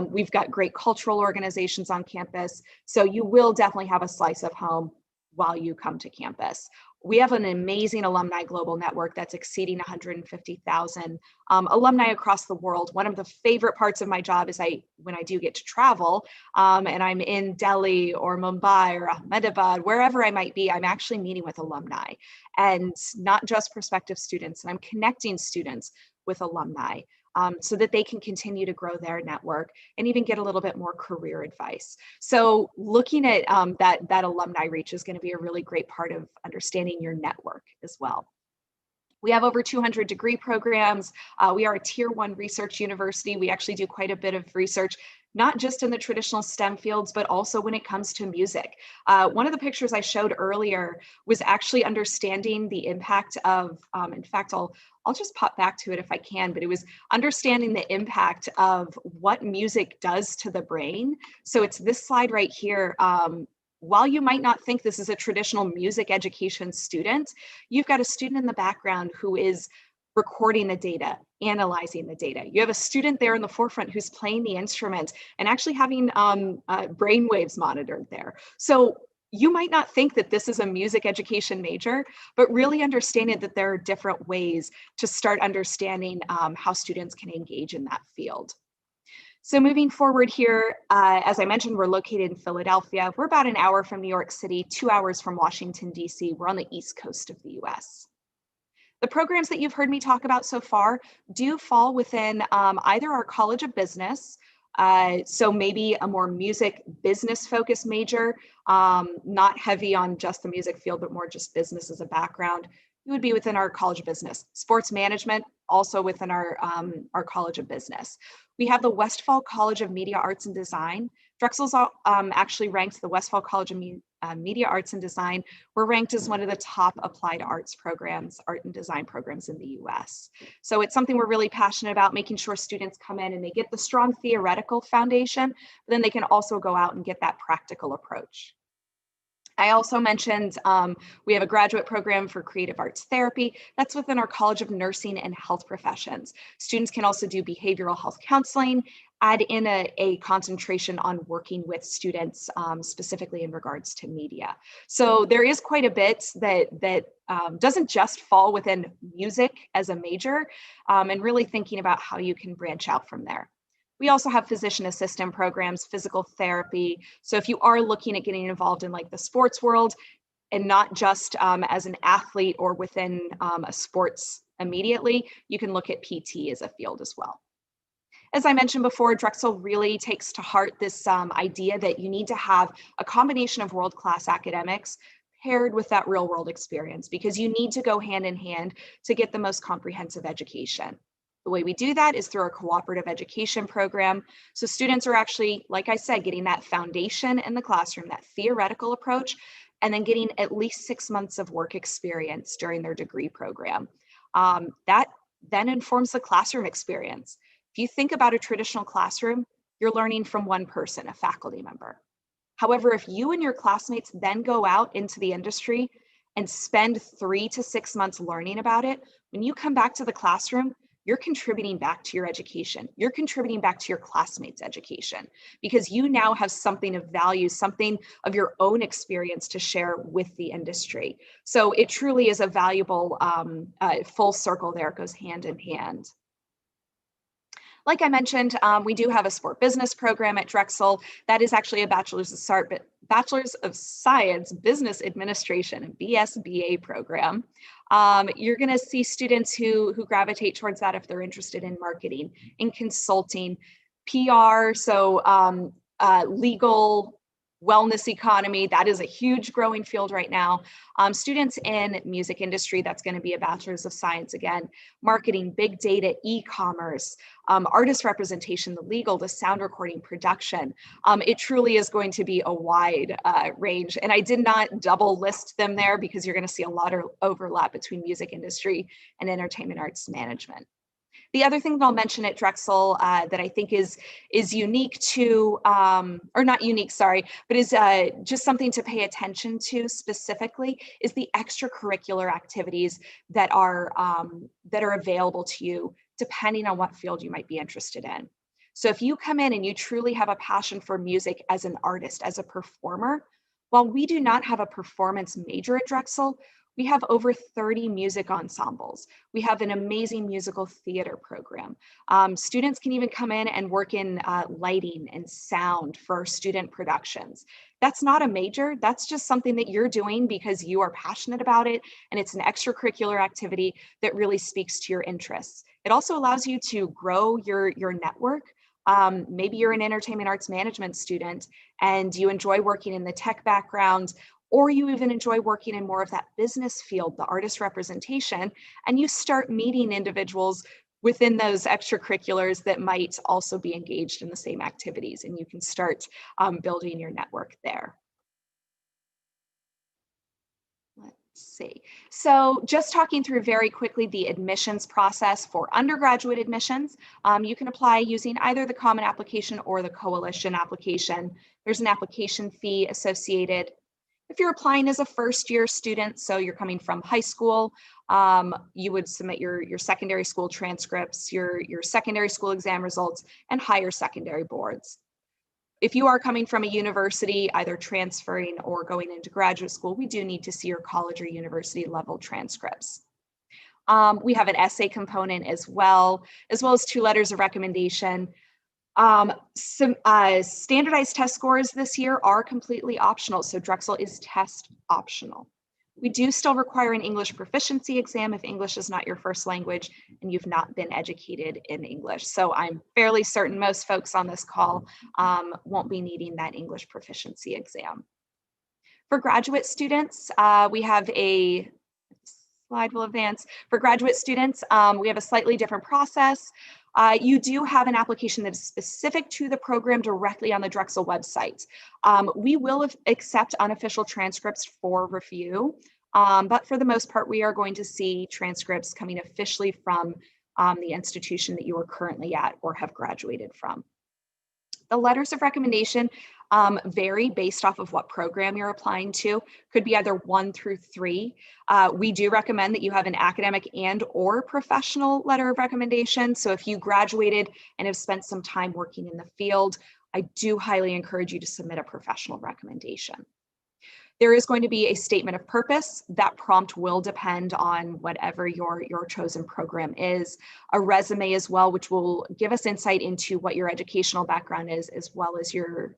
C: We've got great cultural organizations on campus, so you will definitely have a slice of home while you come to campus. We have an amazing alumni global network that's exceeding 150,000 alumni across the world. One of the favorite parts of my job is when I do get to travel, and I'm in Delhi or Mumbai or Ahmedabad, wherever I might be, I'm actually meeting with alumni, and not just prospective students. And I'm connecting students with alumni so that they can continue to grow their network and even get a little bit more career advice. So looking at that alumni reach is going to be a really great part of understanding your network as well. We have over 200 degree programs. We are a tier 1 research university. We actually do quite a bit of research, not just in the traditional STEM fields, but also when it comes to music. One of the pictures I showed earlier was actually understanding the impact of, in fact, I'll just pop back to it if I can, but it was understanding the impact of what music does to the brain. So it's this slide right here. While you might not think this is a traditional music education student, you've got a student in the background who is recording the data, analyzing the data. You have a student there in the forefront who's playing the instrument and actually having brain waves monitored there. So you might not think that this is a music education major, but really understanding that there are different ways to start understanding how students can engage in that field. So moving forward here, as I mentioned, we're located in Philadelphia. We're about an hour from New York City, 2 hours from Washington, D.C. We're on the East Coast of the U.S. The programs that you've heard me talk about so far do fall within either our College of Business, so maybe a more music business focused major, not heavy on just the music field, but more just business as a background. It would be within our College of Business. Sports management, also within our College of Business. We have the Westfall College of Media Arts and Design. Drexel's actually ranked the Westfall College of Media Arts and Design. We're ranked as one of the top applied arts programs, art and design programs in the US. So it's something we're really passionate about, making sure students come in and they get the strong theoretical foundation, but then they can also go out and get that practical approach. I also mentioned we have a graduate program for creative arts therapy. That's within our College of Nursing and Health Professions. Students can also do behavioral health counseling, add in a concentration on working with students, specifically in regards to media. So there is quite a bit that doesn't just fall within music as a major, and really thinking about how you can branch out from there. We also have physician assistant programs, physical therapy. So if you are looking at getting involved in like the sports world and not just as an athlete or within a sports immediately, you can look at PT as a field as well. As I mentioned before, Drexel really takes to heart this idea that you need to have a combination of world-class academics paired with that real-world experience, because you need to go hand in hand to get the most comprehensive education. The way we do that is through our cooperative education program. So students are actually, like I said, getting that foundation in the classroom, that theoretical approach, and then getting at least 6 months of work experience during their degree program. That then informs the classroom experience. If you think about a traditional classroom, you're learning from one person, a faculty member. However, if you and your classmates then go out into the industry and spend 3 to 6 months learning about it, when you come back to the classroom, you're contributing back to your education. You're contributing back to your classmates' education, because you now have something of value, something of your own experience to share with the industry. So it truly is a valuable full circle there. It goes hand in hand. Like I mentioned, we do have a sport business program at Drexel. That is actually a Bachelor's of Science Business Administration, a BSBA program. You're going to see students who gravitate towards that if they're interested in marketing, in consulting, PR, so legal, wellness economy. That is a huge growing field right now. Students in music industry, that's going to be a Bachelor's of Science again, marketing, big data, e-commerce, artist representation, the legal, the sound recording, production. It truly is going to be a wide range. And I did not double list them there because you're going to see a lot of overlap between music industry and entertainment arts management. The other thing that I'll mention at Drexel that I think is unique to, or not unique, sorry, but is just something to pay attention to specifically, is the extracurricular activities that are available to you depending on what field you might be interested in. So if you come in and you truly have a passion for music as an artist, as a performer, while we do not have a performance major at Drexel, we have over 30 music ensembles. We have an amazing musical theater program. Students can even come in and work in lighting and sound for student productions. That's not a major, that's just something that you're doing because you are passionate about it, and it's an extracurricular activity that really speaks to your interests. It also allows you to grow your network. Maybe you're an entertainment arts management student and you enjoy working in the tech background, or you even enjoy working in more of that business field, the artist representation, and you start meeting individuals within those extracurriculars that might also be engaged in the same activities, and you can start building your network there. Let's see. So just talking through very quickly the admissions process for undergraduate admissions, you can apply using either the common application or the coalition application. There's an application fee associated. If you're applying as a first-year student, so you're coming from high school, you would submit your secondary school transcripts, your secondary school exam results, and higher secondary boards. If you are coming from a university, either transferring or going into graduate school, we do need to see your college or university level transcripts. We have an essay component as well as 2 letters of recommendation. Some standardized test scores this year are completely optional, so Drexel is test optional. We do still require an English proficiency exam if English is not your first language and you've not been educated in English. So I'm fairly certain most folks on this call won't be needing that English proficiency exam. For graduate students, we have a slide will advance. For graduate students, we have a slightly different process. You do have an application that is specific to the program directly on the Drexel website. We will accept unofficial transcripts for review, but for the most part, we are going to see transcripts coming officially from the institution that you are currently at or have graduated from. The letters of recommendation vary based off of what program you're applying to. Could be either 1 through 3. We do recommend that you have an academic and or professional letter of recommendation. So if you graduated and have spent some time working in the field, I do highly encourage you to submit a professional recommendation. There is going to be a statement of purpose. That prompt will depend on whatever your chosen program is. A resume as well, which will give us insight into what your educational background is, as well as your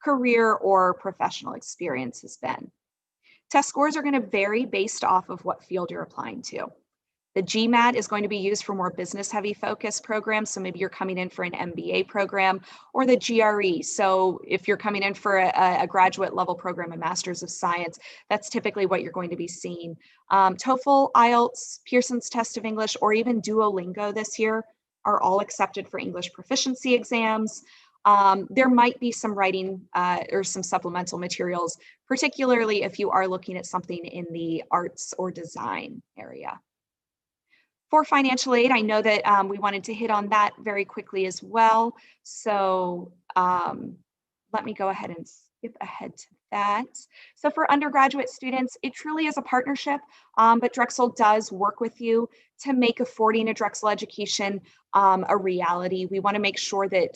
C: career or professional experience has been. Test scores are going to vary based off of what field you're applying to. The GMAT is going to be used for more business heavy focus programs. So maybe you're coming in for an MBA program, or the GRE. So if you're coming in for a graduate level program, a Master's of Science, that's typically what you're going to be seeing. TOEFL, IELTS, Pearson's Test of English, or even Duolingo this year are all accepted for English proficiency exams. There might be some writing or some supplemental materials, particularly if you are looking at something in the arts or design area. For financial aid, I know that we wanted to hit on that very quickly as well. So let me go ahead and skip ahead to that. So for undergraduate students, it truly is a partnership, but Drexel does work with you to make affording a Drexel education a reality. We want to make sure that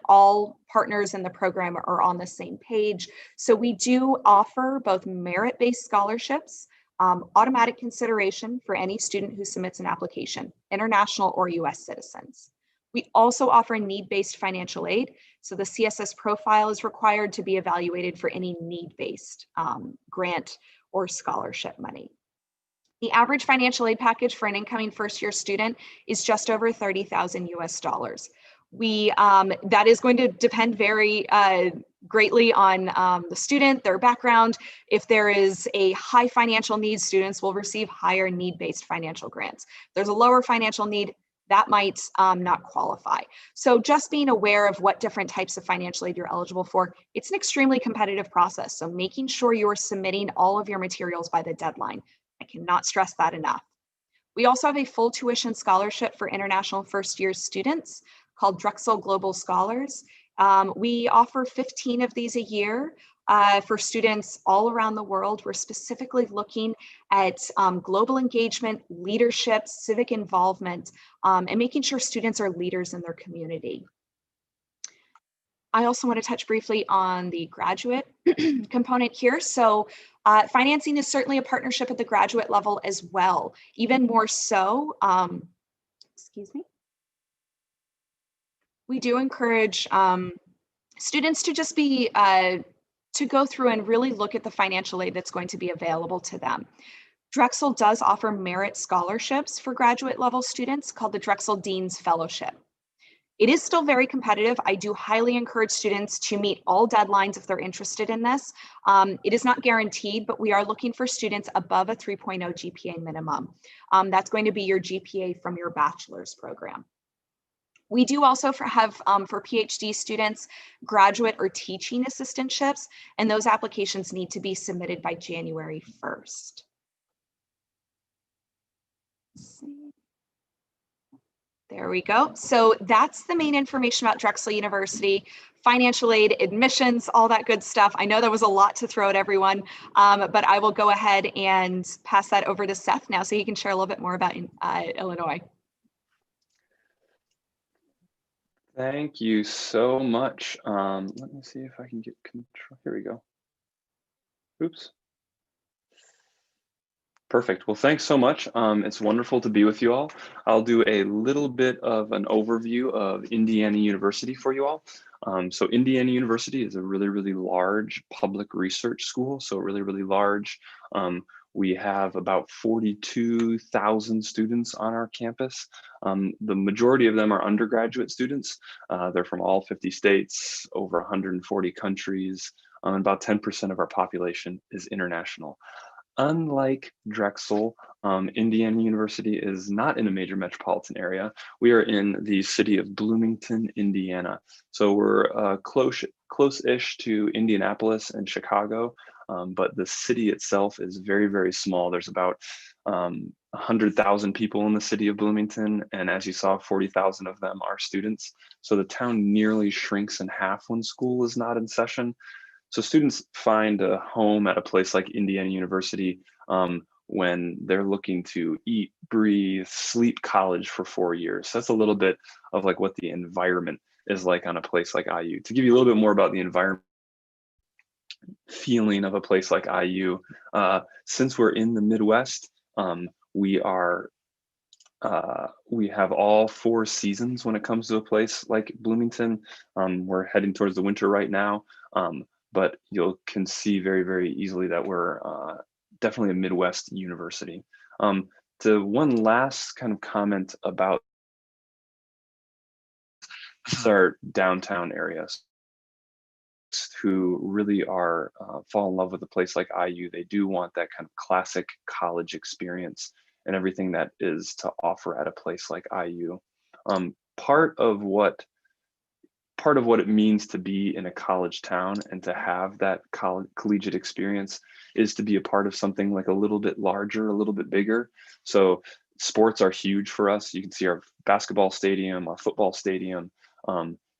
C: all partners in the program are on the same page. So we do offer both merit-based scholarships, automatic consideration for any student who submits an application, international or US citizens. We also offer need-based financial aid. So the CSS profile is required to be evaluated for any need-based grant or scholarship money. The average financial aid package for an incoming first-year student is just over $30,000 US. That is going to depend very greatly on the student, their background. If there is a high financial need, students will receive higher need-based financial grants. If there's a lower financial need, that might not qualify. So just being aware of what different types of financial aid you're eligible for, it's an extremely competitive process. So making sure you're submitting all of your materials by the deadline. I cannot stress that enough. We also have a full tuition scholarship for international first-year students called Drexel Global Scholars. We offer 15 of these a year for students all around the world. We're specifically looking at global engagement, leadership, civic involvement, and making sure students are leaders in their community. I also want to touch briefly on the graduate component here. So financing is certainly a partnership at the graduate level as well, even more so. Excuse me. We do encourage students to just be, to go through and really look at the financial aid that's going to be available to them. Drexel does offer merit scholarships for graduate level students called the Drexel Dean's Fellowship. It is still very competitive. I do highly encourage students to meet all deadlines if they're interested in this. It is not guaranteed, but we are looking for students above a 3.0 GPA minimum. That's going to be your GPA from your bachelor's program. We do also have for PhD students, graduate or teaching assistantships, and those applications need to be submitted by January 1st. There we go. So that's the main information about Drexel University, financial aid, admissions, all that good stuff. I know that was a lot to throw at everyone, but I will go ahead and pass that over to Seth now so he can share a little bit more about Illinois.
B: Thank you so much. Let me see if I can get control. Here we go. Oops. Perfect. Well, thanks so much. It's wonderful to be with you all. I'll do a little bit of an overview of Indiana University for you all. So Indiana University is a really, really large public research school. So really, really large. We have about 42,000 students on our campus. The majority of them are undergraduate students. They're from all 50 states, over 140 countries, and about 10% of our population is international. Unlike Drexel, Indiana University is not in a major metropolitan area. We are in the city of Bloomington, Indiana. So we're close-ish to Indianapolis and Chicago, but the city itself is very, very small. There's about 100,000 people in the city of Bloomington, and as you saw, 40,000 of them are students. So the town nearly shrinks in half when school is not in session. So students find a home at a place like Indiana University when they're looking to eat, breathe, sleep college for 4 years. So that's a little bit of like what the environment is like on a place like IU. To give you a little bit more about the environment feeling of a place like IU, since we're in the Midwest, we have all 4 seasons when it comes to a place like Bloomington. We're heading towards the winter right now. But you can see very, very easily that we're definitely a Midwest university. To one last kind of comment about, this is our downtown areas who really are fall in love with a place like IU. They do want that kind of classic college experience and everything that is to offer at a place like IU. Part of what it means to be in a college town and to have that collegiate experience is to be a part of something like a little bit larger, a little bit bigger. So sports are huge for us. You can see our basketball stadium, our football stadium.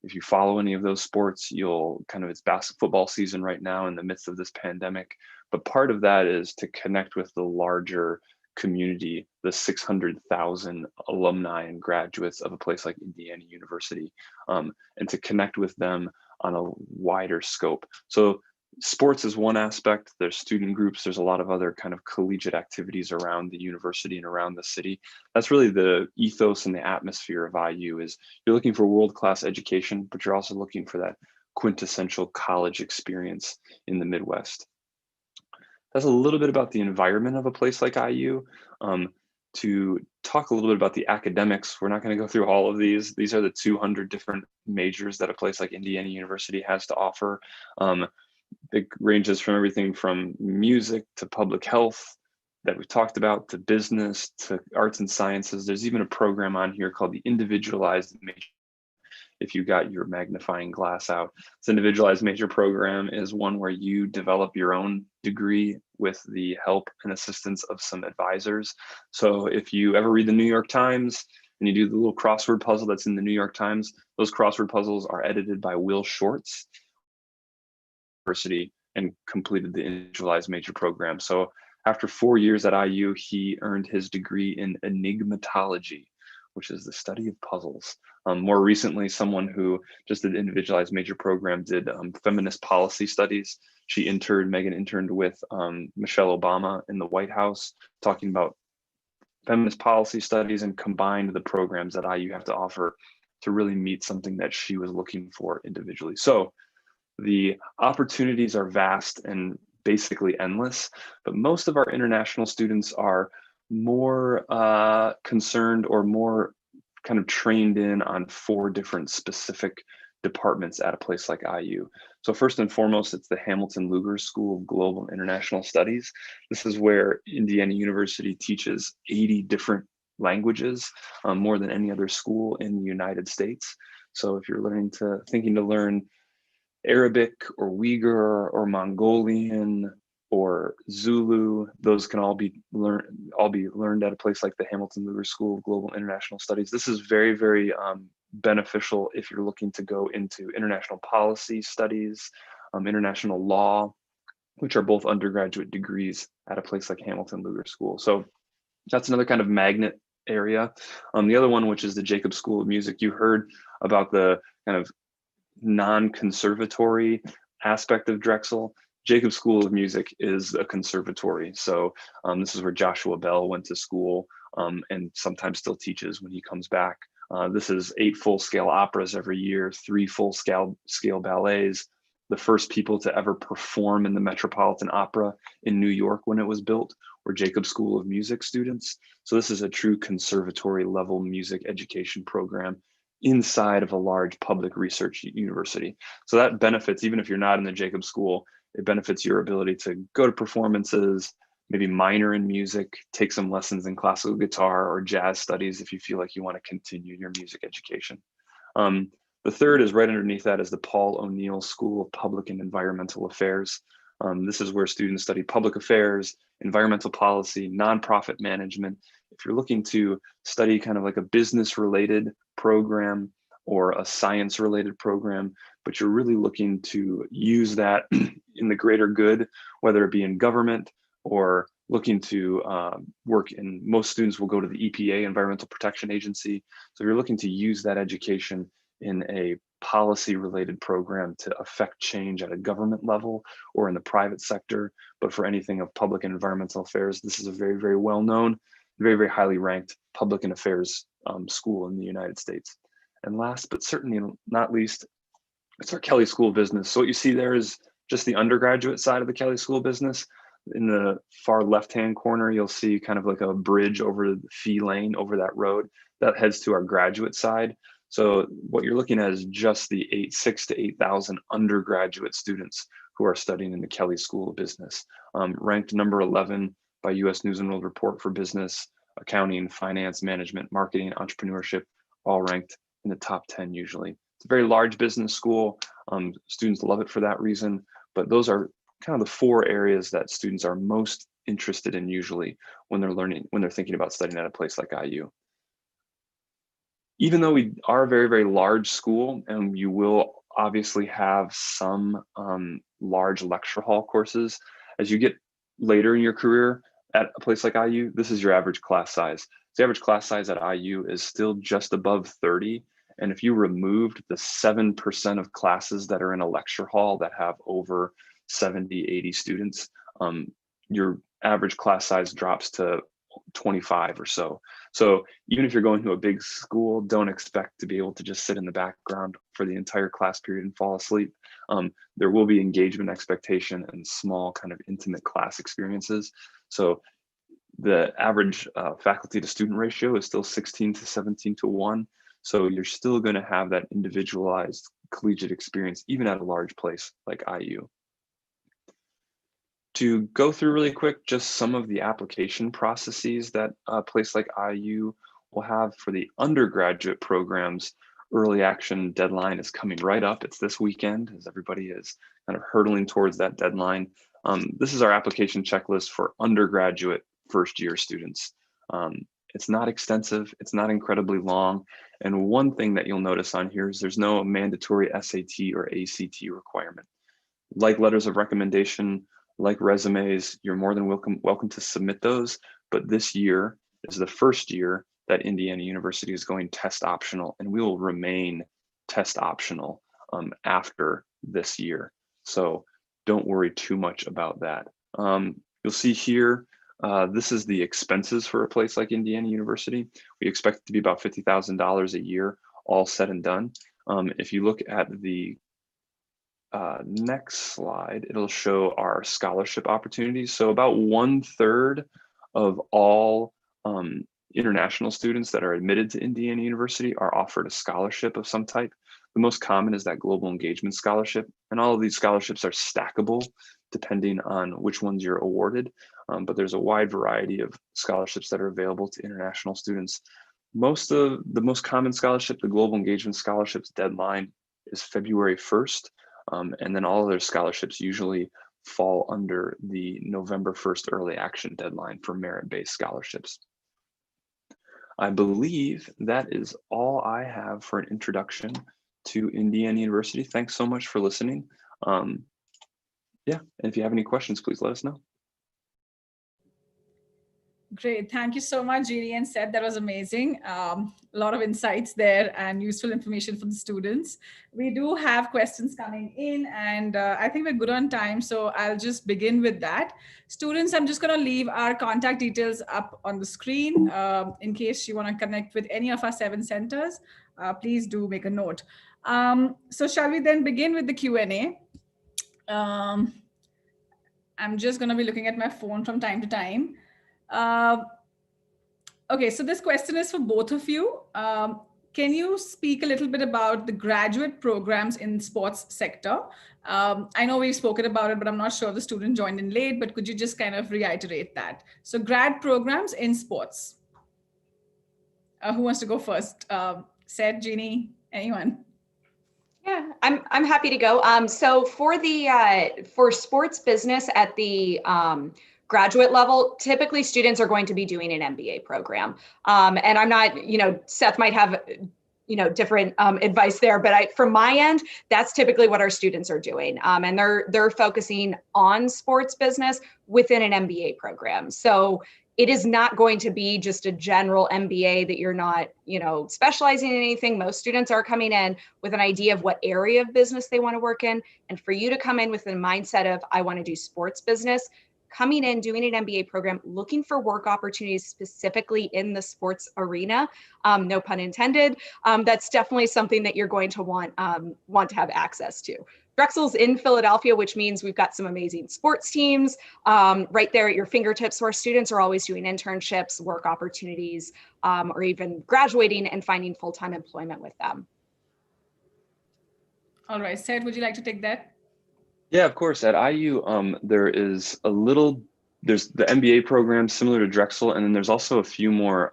B: If you follow any of those sports, it's football season right now in the midst of this pandemic. But part of that is to connect with the larger community, the 600,000 alumni and graduates of a place like Indiana University, and to connect with them on a wider scope. So sports is one aspect. There's student groups. There's a lot of other kind of collegiate activities around the university and around the city. That's really the ethos and the atmosphere of IU. Is you're looking for world-class education, but you're also looking for that quintessential college experience in the Midwest. That's a little bit about the environment of a place like IU. To talk a little bit about the academics, we're not going to go through all of these. These are the 200 different majors that a place like Indiana University has to offer. It ranges from everything from music to public health that we've talked about, to business, to arts and sciences. There's even a program on here called the Individualized Major. If you got your magnifying glass out, this individualized major program is one where you develop your own degree with the help and assistance of some advisors. So if you ever read the New York Times and you do the little crossword puzzle that's in the New York Times, those crossword puzzles are edited by Will Shorts University and completed the individualized major program. So after 4 years at IU, he earned his degree in enigmatology, which is the study of puzzles. More recently, someone who just did individualized major program did feminist policy studies. Megan interned with Michelle Obama in the White House, talking about feminist policy studies, and combined the programs that IU have to offer to really meet something that she was looking for individually. So the opportunities are vast and basically endless, but most of our international students are more concerned or more kind of trained in on 4 different specific departments at a place like IU. So first and foremost, it's the Hamilton Luger School of Global and International Studies. This is where Indiana University teaches 80 different languages, more than any other school in the United States. So if you're thinking to learn Arabic or Uyghur or Mongolian or Zulu, those can all be learned at a place like the Hamilton Luger School of Global International Studies. This is very, very beneficial if you're looking to go into international policy studies, international law, which are both undergraduate degrees at a place like Hamilton Luger School. So that's another kind of magnet area. The other one, which is the Jacobs School of Music, you heard about the kind of non-conservatory aspect of Drexel. Jacobs School of Music is a conservatory. So this is where Joshua Bell went to school and sometimes still teaches when he comes back. This is 8 full-scale operas every year, 3 full-scale ballets. The first people to ever perform in the Metropolitan Opera in New York when it was built were Jacobs School of Music students. So this is a true conservatory level music education program inside of a large public research university. So that benefits, even if you're not in the Jacobs School, it benefits your ability to go to performances, maybe minor in music, take some lessons in classical guitar or jazz studies if you feel like you want to continue your music education. The third is right underneath that is the Paul O'Neill School of Public and Environmental Affairs. This is where students study public affairs, environmental policy, nonprofit management. If you're looking to study kind of like a business related program or a science related program, but you're really looking to use that in the greater good, whether it be in government or looking to work in, most students will go to the EPA, Environmental Protection Agency. So you're looking to use that education in a policy related program to affect change at a government level or in the private sector. But for anything of public and environmental affairs, this is a very, very well known, very, very highly ranked public and affairs school in the United States. And last, but certainly not least, it's our Kelley School of Business. So what you see there is just the undergraduate side of the Kelley School of Business. In the far left-hand corner, you'll see kind of like a bridge over the fee lane over that road that heads to our graduate side. So what you're looking at is just the 6,000 to 8,000 undergraduate students who are studying in the Kelley School of Business, ranked number 11 by US News and World Report for business, accounting, finance, management, marketing, entrepreneurship, all ranked in the top 10 usually. It's a very large business school. Students love it for that reason, but those are kind of the 4 areas that students are most interested in usually when they're thinking about studying at a place like IU. Even though we are a very, very large school, and you will obviously have some large lecture hall courses, as you get later in your career at a place like IU, this is your average class size. The average class size at IU is still just above 30. And if you removed the 7% of classes that are in a lecture hall that have over 70, 80 students, your average class size drops to 25 or so. So even if you're going to a big school, don't expect to be able to just sit in the background for the entire class period and fall asleep. There will be engagement expectation and small kind of intimate class experiences. So the average faculty to student ratio is still 16 to 17 to 1. So you're still going to have that individualized collegiate experience, even at a large place like IU. To go through really quick, just some of the application processes that a place like IU will have for the undergraduate programs. Early action deadline is coming right up. It's this weekend as everybody is kind of hurtling towards that deadline. This is our application checklist for undergraduate first year students. It's not extensive, it's not incredibly long. And one thing that you'll notice on here is there's no mandatory SAT or ACT requirement. Like letters of recommendation, like resumes, you're more than welcome to submit those. But this year is the first year that Indiana University is going test optional, and we will remain test optional after this year. So don't worry too much about that. You'll see here, this is the expenses for a place like Indiana University. We expect it to be about $50,000 a year, all said and done. If you look at the next slide, it'll show our scholarship opportunities. So about 1/3 of all international students that are admitted to Indiana University are offered a scholarship of some type. The most common is that Global Engagement Scholarship, and all of these scholarships are stackable depending on which ones you're awarded. But there's a wide variety of scholarships that are available to international students. The most common scholarship, the Global Engagement Scholarships deadline is February 1st. And then all other scholarships usually fall under the November 1st early action deadline for merit-based scholarships. I believe that is all I have for an introduction to Indiana University. Thanks so much for listening. Yeah, and if you have any questions, please let us know.
A: Great. Thank you so much, Jeannie and Seth. That was amazing. A lot of insights there and useful information for the students. We do have questions coming in, and I think we're good on time. So I'll just begin with that. Students, I'm just going to leave our contact details up on the screen in case you want to connect with any of our 7 centers. Please do make a note. So shall we then begin with the Q&A? I'm just going to be looking at my phone from time to time. Okay, so this question is for both of you. Can you speak a little bit about the graduate programs in sports sector? I know we've spoken about it, but I'm not sure the student joined in late, but could you just kind of reiterate that? So grad programs in sports. Who wants to go first? Seth, Jeannie, anyone?
C: Yeah, I'm happy to go. So for sports business at the graduate level, typically students are going to be doing an MBA program. And I'm not, Seth might have, different advice there, but from my end, that's typically what our students are doing. And they're focusing on sports business within an MBA program. So it is not going to be just a general MBA that you're not, specializing in anything. Most students are coming in with an idea of what area of business they want to work in. And for you to come in with a mindset of, I want to do sports business, coming in, doing an MBA program, looking for work opportunities specifically in the sports arena, no pun intended, that's definitely something that you're going to want to have access to. Drexel's in Philadelphia, which means we've got some amazing sports teams right there at your fingertips, where students are always doing internships, work opportunities, or even graduating and finding full-time employment with them.
A: All right, Seth, would you like to take that?
B: Yeah, of course. At IU, there's the MBA program similar to Drexel, and then there's also a few more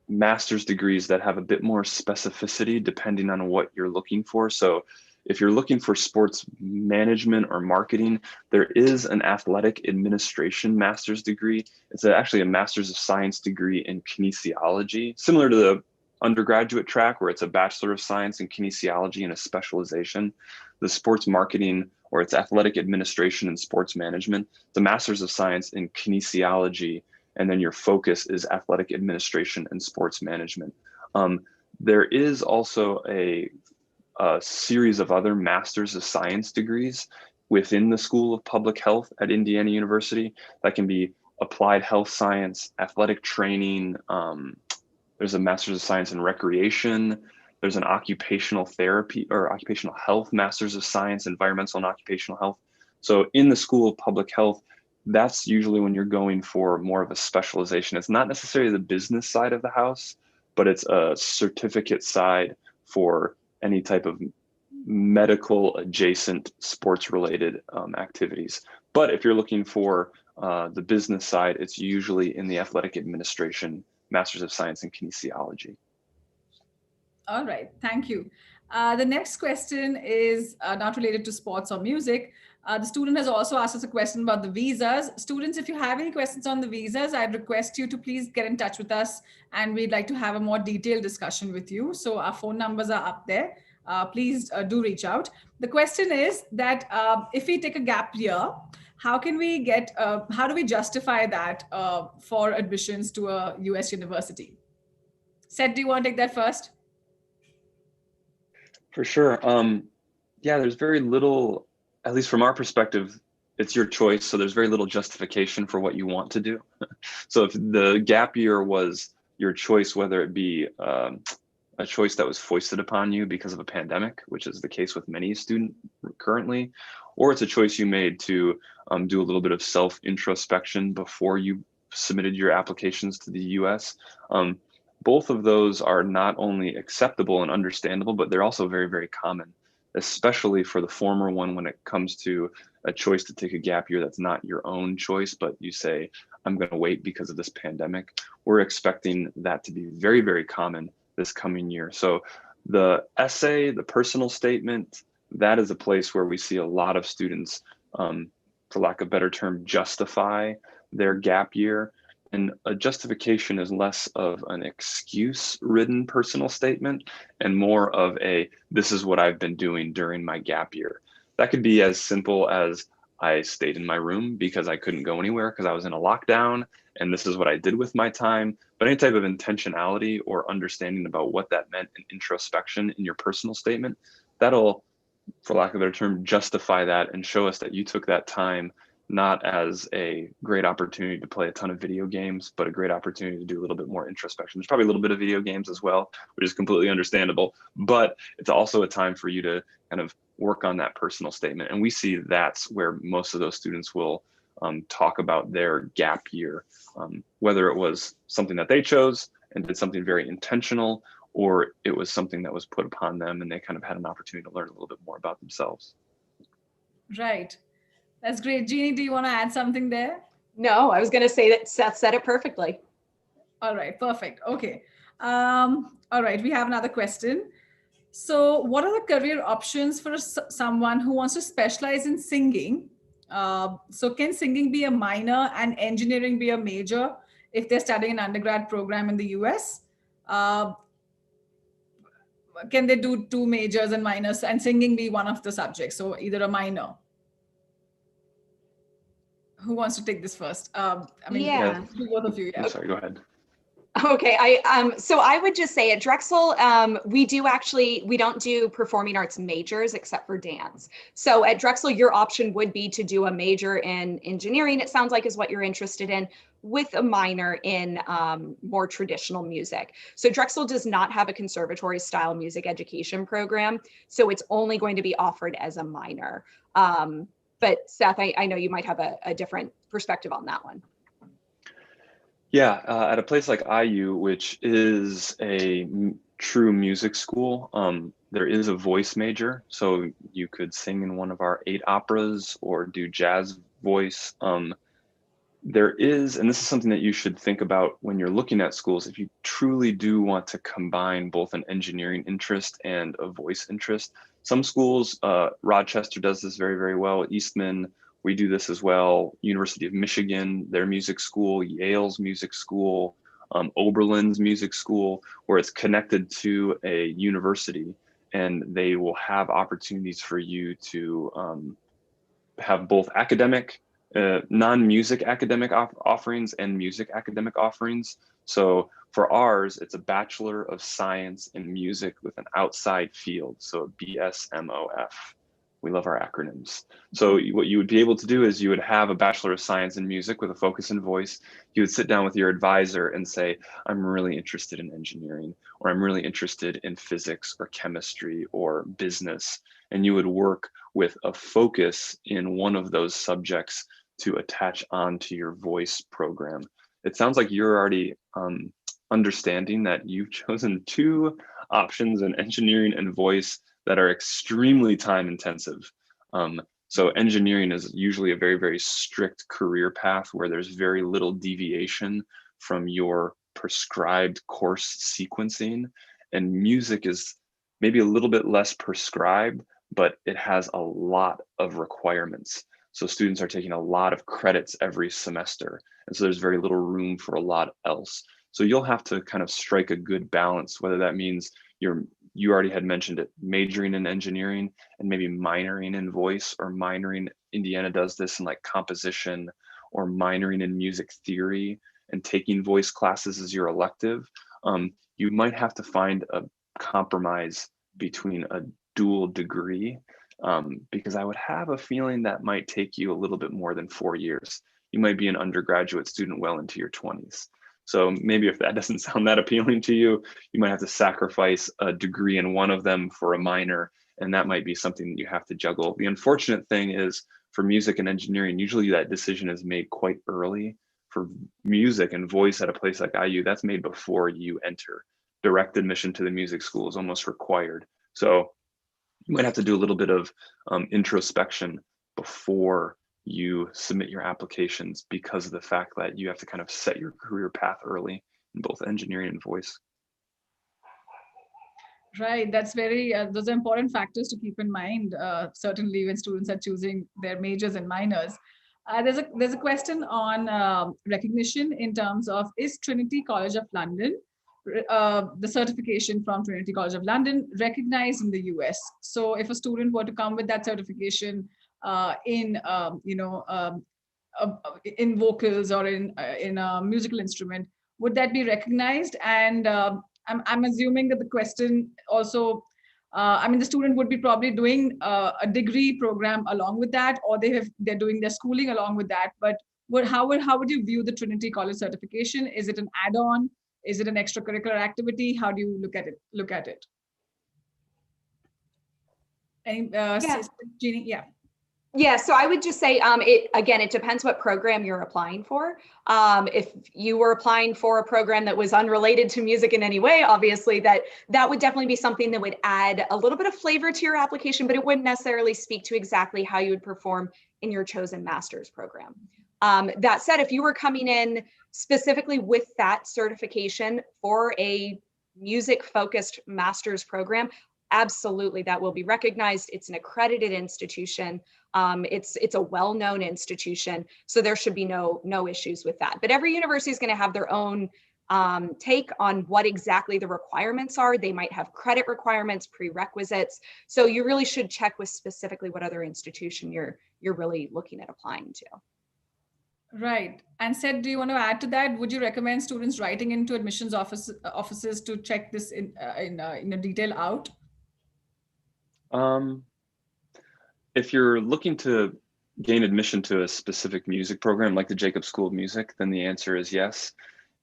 B: master's degrees that have a bit more specificity depending on what you're looking for. So if you're looking for sports management or marketing, there is an athletic administration master's degree. It's actually a master's of science degree in kinesiology, similar to the undergraduate track where it's a bachelor of science in kinesiology and a specialization. The sports marketing, or it's athletic administration and sports management, the master's of science in kinesiology, and then your focus is athletic administration and sports management. There is also a series of other masters of science degrees within the School of Public Health at Indiana University that can be applied health science, athletic training. There's a master's of science in recreation. There's an occupational therapy or occupational health master's of science, environmental and occupational health. So in the School of Public Health, that's usually when you're going for more of a specialization. It's not necessarily the business side of the house, but it's a certificate side for any type of medical adjacent sports related activities. But if you're looking for the business side, it's usually in the athletic administration, Masters of Science in Kinesiology.
A: All right, thank you. The next question is not related to sports or music. The student has also asked us a question about the visas. Students, if you have any questions on the visas, I'd request you to please get in touch with us, and we'd like to have a more detailed discussion with you. So our phone numbers are up there. Please do reach out. The question is that if we take a gap year, how do we justify that for admissions to a US university? Seth, do you want to take that first?
B: For sure. Yeah, there's very little, at least from our perspective, it's your choice. So there's very little justification for what you want to do. So if the gap year was your choice, whether it be a choice that was foisted upon you because of a pandemic, which is the case with many students currently, or it's a choice you made to do a little bit of self-introspection before you submitted your applications to the US, both of those are not only acceptable and understandable, but they're also very, very common, especially for the former one when it comes to a choice to take a gap year that's not your own choice, but you say, I'm going to wait because of this pandemic. We're expecting that to be very, very common this coming year. So the essay, the personal statement, that is a place where we see a lot of students, for lack of a better term, justify their gap year. And a justification is less of an excuse-ridden personal statement and more of a, this is what I've been doing during my gap year. That could be as simple as I stayed in my room because I couldn't go anywhere because I was in a lockdown, and this is what I did with my time. But any type of intentionality or understanding about what that meant in introspection in your personal statement, that'll, for lack of a better term, justify that and show us that you took that time not as a great opportunity to play a ton of video games, but a great opportunity to do a little bit more introspection. There's probably a little bit of video games as well, which is completely understandable, but it's also a time for you to kind of work on that personal statement. And we see that's where most of those students will talk about their gap year, whether it was something that they chose and did something very intentional, or it was something that was put upon them and they kind of had an opportunity to learn a little bit more about themselves.
A: Right. That's great. Jeannie, do you want to add something there?
C: No, I was going to say that Seth said it perfectly.
A: All right, perfect. Okay. All right, we have another question. So what are the career options for someone who wants to specialize in singing? So can singing be a minor and engineering be a major if they're studying an undergrad program in the US? Can they do two majors and minors and singing be one of the subjects? So either a minor. Who wants to take this first? Both of you. Yeah.
B: I'm sorry, go ahead.
C: Okay, so I would just say at Drexel, we don't do performing arts majors except for dance. So at Drexel, your option would be to do a major in engineering, it sounds like is what you're interested in, with a minor in more traditional music. So Drexel does not have a conservatory style music education program, so it's only going to be offered as a minor. But Seth, I know you might have a different perspective on that one.
B: Yeah, at a place like IU, which is a true music school, there is a voice major. So you could sing in one of our 8 operas or do jazz voice. There is, and this is something that you should think about when you're looking at schools, if you truly do want to combine both an engineering interest and a voice interest. Some schools, Rochester does this very, very well. Eastman, we do this as well. University of Michigan, their music school, Yale's music school, Oberlin's music school, where it's connected to a university, and they will have opportunities for you to have both academic, non-music academic offerings and music academic offerings. So for ours, it's a Bachelor of Science in Music with an outside field, so BSMOF. We love our acronyms. So what you would be able to do is you would have a Bachelor of Science in Music with a focus in voice. You would sit down with your advisor and say, I'm really interested in engineering, or I'm really interested in physics or chemistry or business. And you would work with a focus in one of those subjects to attach onto your voice program. It sounds like you're already understanding that you've chosen 2 options in engineering and voice that are extremely time intensive. So engineering is usually a very, very strict career path where there's very little deviation from your prescribed course sequencing. And music is maybe a little bit less prescribed, but it has a lot of requirements. So students are taking a lot of credits every semester. And so there's very little room for a lot else. So you'll have to kind of strike a good balance, whether that means you already had mentioned it, majoring in engineering and maybe minoring in voice, or minoring, Indiana does this in like composition, or minoring in music theory and taking voice classes as your elective. You might have to find a compromise between a dual degree, because I would have a feeling that might take you a little bit more than 4 years. You might be an undergraduate student well into your 20s. So maybe if that doesn't sound that appealing to you, you might have to sacrifice a degree in one of them for a minor, and that might be something that you have to juggle. The unfortunate thing is for music and engineering, usually that decision is made quite early. For music and voice at a place like IU, that's made before you enter. Direct admission to the music school is almost required. So you might have to do a little bit of introspection before you submit your applications, because of the fact that you have to kind of set your career path early in both engineering and voice.
A: Right, that's very, those are important factors to keep in mind, certainly when students are choosing their majors and minors. There's a question on recognition in terms of, is Trinity College of London, the certification from Trinity College of London, recognized in the US? So if a student were to come with that certification in vocals or in a musical instrument, would that be recognized? And I'm assuming that the question also, the student would be probably doing a degree program along with that, or they're doing their schooling along with that. But how would you view the Trinity College certification? Is it an add-on? Is it an extracurricular activity? How do you look at it? Jeannie, yeah.
C: Yeah, so I would just say, it depends what program you're applying for. If you were applying for a program that was unrelated to music in any way, obviously that would definitely be something that would add a little bit of flavor to your application, but it wouldn't necessarily speak to exactly how you would perform in your chosen master's program. That said, if you were coming in specifically with that certification for a music-focused master's program, absolutely, that will be recognized. It's an accredited institution. It's a well-known institution, so there should be no issues with that. But every university is going to have their own take on what exactly the requirements are. They might have credit requirements, prerequisites. So you really should check with specifically what other institution you're really looking at applying to.
A: Right. And Seth, do you want to add to that? Would you recommend students writing into admissions offices to check this in a detail out?
B: If you're looking to gain admission to a specific music program like the Jacob School of Music, then the answer is yes.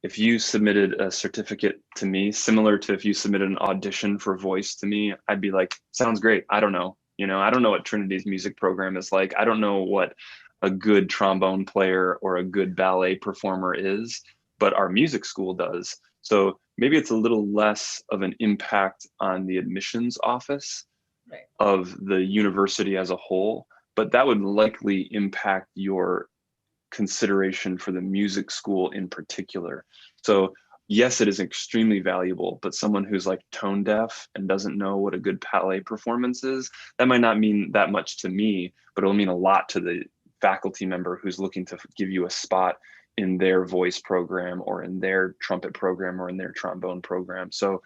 B: If you submitted a certificate to me, similar to if you submitted an audition for voice to me, I'd be like, sounds great. I don't know. I don't know what Trinity's music program is like. I don't know what a good trombone player or a good ballet performer is, but our music school does. So maybe it's a little less of an impact on the admissions office of the university as a whole, but that would likely impact your consideration for the music school in particular. So yes, it is extremely valuable, but someone who's like tone deaf and doesn't know what a good ballet performance is, that might not mean that much to me, but it'll mean a lot to the faculty member who's looking to give you a spot in their voice program or in their trumpet program or in their trombone program. So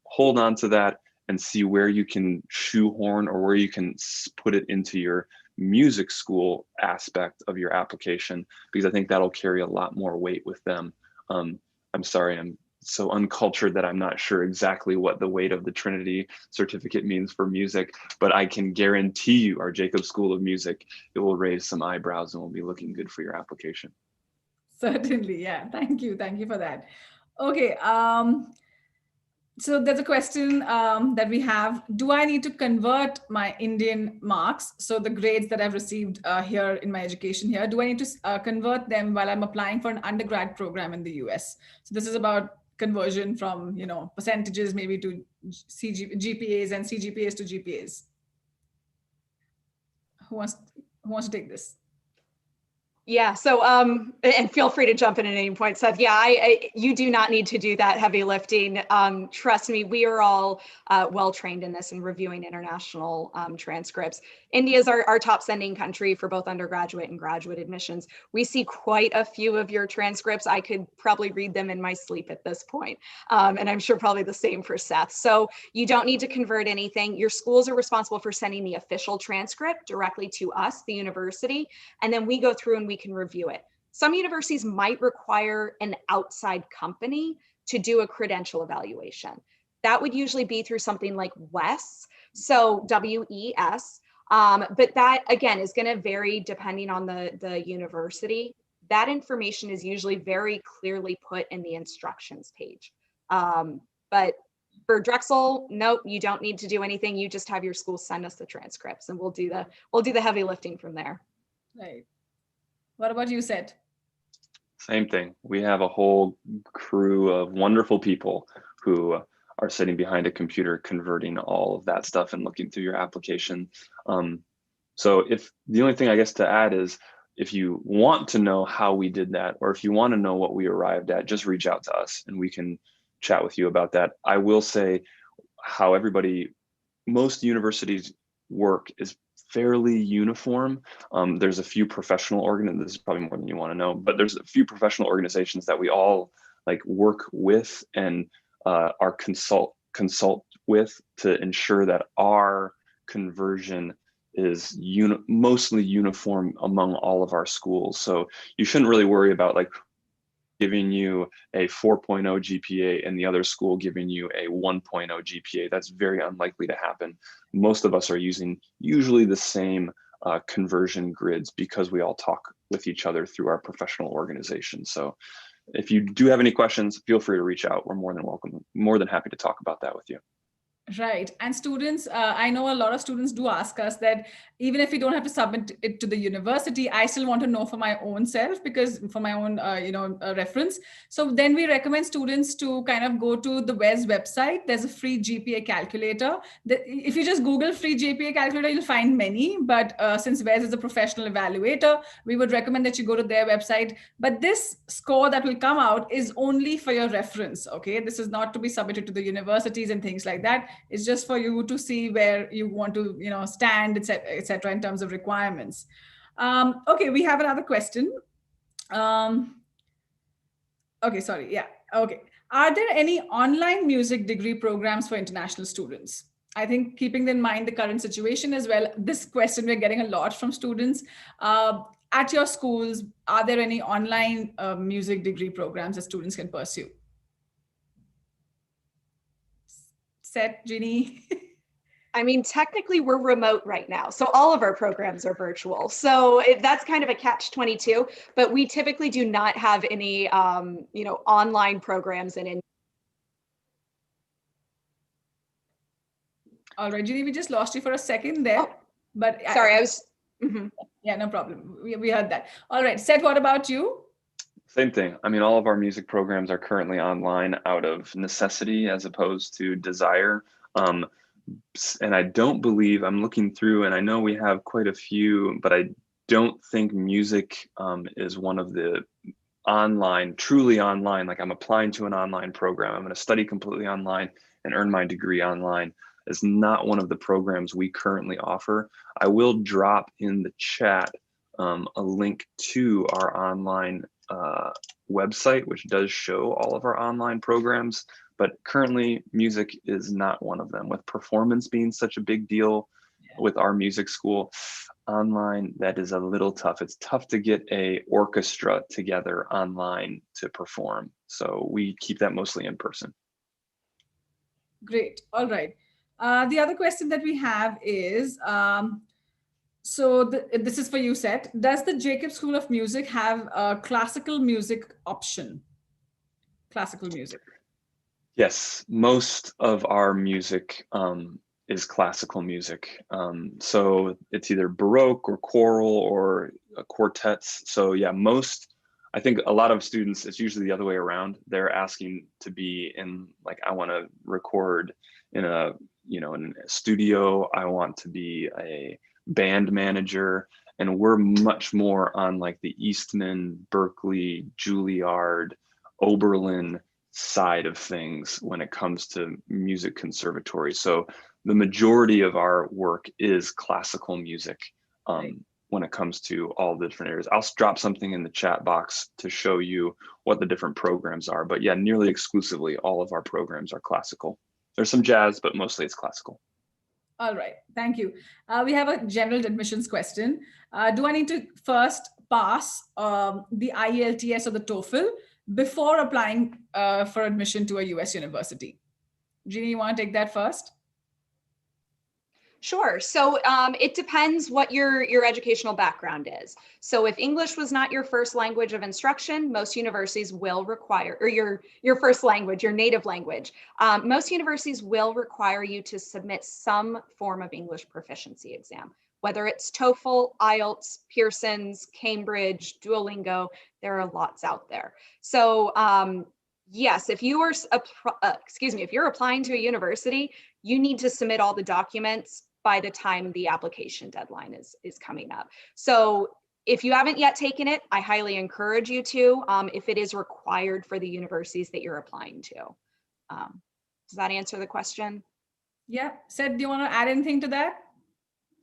B: hold on to that and see where you can shoehorn or where you can put it into your music school aspect of your application, because I think that'll carry a lot more weight with them. I'm sorry, I'm so uncultured that I'm not sure exactly what the weight of the Trinity certificate means for music, but I can guarantee you our Jacob School of Music, it will raise some eyebrows and will be looking good for your application.
A: Certainly, yeah. Thank you for that. Okay. So there's a question that we have. Do I need to convert my Indian marks? So the grades that I've received here in my education here, do I need to convert them while I'm applying for an undergrad program in the US? So this is about conversion from, percentages maybe to GPAs and CGPAs to GPAs. Who wants to take this?
C: Yeah. So, and feel free to jump in at any point, Seth. Yeah, you do not need to do that heavy lifting. Trust me, we are all well trained in this and reviewing international transcripts. India is our top sending country for both undergraduate and graduate admissions. We see quite a few of your transcripts. I could probably read them in my sleep at this point. And I'm sure probably the same for Seth. So you don't need to convert anything. Your schools are responsible for sending the official transcript directly to us, the university, and then we go through and we can review it. Some universities might require an outside company to do a credential evaluation. That would usually be through something like WES, so WES. But that, again, is going to vary depending on the university. That information is usually very clearly put in the instructions page. But for Drexel, nope, you don't need to do anything. You just have your school send us the transcripts and we'll do the heavy lifting from there.
A: Right. What about you, Seth?
B: Same thing. We have a whole crew of wonderful people who are sitting behind a computer converting all of that stuff and looking through your application. So if the only thing I guess to add is, if you want to know how we did that, or if you want to know what we arrived at, just reach out to us and we can chat with you about that. I will say how most universities work is fairly uniform. There's a few professional organizations, this is probably more than you want to know, but there's a few professional organizations that we all work with and are consult with to ensure that our conversion is mostly uniform among all of our schools. So you shouldn't really worry about giving you a 4.0 GPA and the other school giving you a 1.0 GPA. That's very unlikely to happen. Most of us are using usually the same conversion grids because we all talk with each other through our professional organization. So if you do have any questions, feel free to reach out. We're more than happy to talk about that with you.
A: Right. And students, I know a lot of students do ask us that even if we don't have to submit it to the university, I still want to know for my own self, because for my own, reference. So then we recommend students to kind of go to the WES website. There's a free GPA calculator. If you just Google free GPA calculator, you'll find many. But since WES is a professional evaluator, we would recommend that you go to their website. But this score that will come out is only for your reference. Okay. This is not to be submitted to the universities and things like that. It's just for you to see where you want to, stand, et cetera, in terms of requirements. Okay, we have another question. Okay, sorry. Yeah. Okay. Are there any online music degree programs for international students? I think keeping in mind the current situation as well, this question we're getting a lot from students. At your schools, are there any online music degree programs that students can pursue? Seth, Ginny.
C: I mean, technically we're remote right now. So all of our programs are virtual. So that's kind of a catch-22, but we typically do not have any, online programs in.
A: All right, Ginny, we just lost you for a second there,
C: Oh,
A: but
C: sorry, I was. Mhm.
A: Yeah, no problem. We heard that. All right, Seth, what about you?
B: Same thing. I mean, all of our music programs are currently online out of necessity as opposed to desire. And I don't believe, I'm looking through, and I know we have quite a few, but I don't think music is one of the online, truly online, like I'm applying to an online program. I'm going to study completely online and earn my degree online. Is not one of the programs we currently offer. I will drop in the chat a link to our online website, which does show all of our online programs, but currently music is not one of them. With performance being such a big deal with our music school, online, that is a little tough. It's tough to get a orchestra together online to perform. So we keep that mostly in person.
A: Great. All right. The other question that we have is, this is for you, Seth. Does the Jacob School of Music have a classical music option? Classical music.
B: Yes, most of our music is classical music. So it's either Baroque or choral or quartets. So yeah, I think a lot of students, it's usually the other way around. They're asking to be in, like, I want to record in in a studio. I want to be a band manager. And we're much more on like the Eastman, Berkeley, Juilliard, Oberlin side of things when it comes to music conservatory. So the majority of our work is classical music when it comes to all the different areas. I'll drop something in the chat box to show you what the different programs are. But yeah, nearly exclusively all of our programs are classical. There's some jazz, but mostly it's classical.
A: All right, thank you. We have a general admissions question. Do I need to first pass the IELTS or the TOEFL before applying for admission to a US university? Jeannie, you want to take that first?
C: Sure. So it depends what your educational background is. So if English was not your first language of instruction, most universities will require, or your first language, your native language, most universities will require you to submit some form of English proficiency exam, whether it's TOEFL, IELTS, Pearson's, Cambridge, Duolingo. There are lots out there. So yes, if you are, if you're applying to a university, you need to submit all the documents by the time the application deadline is coming up. So if you haven't yet taken it, I highly encourage you to, if it is required for the universities that you're applying to. Does that answer the question?
A: Yeah. Seth, do you want to add anything to that?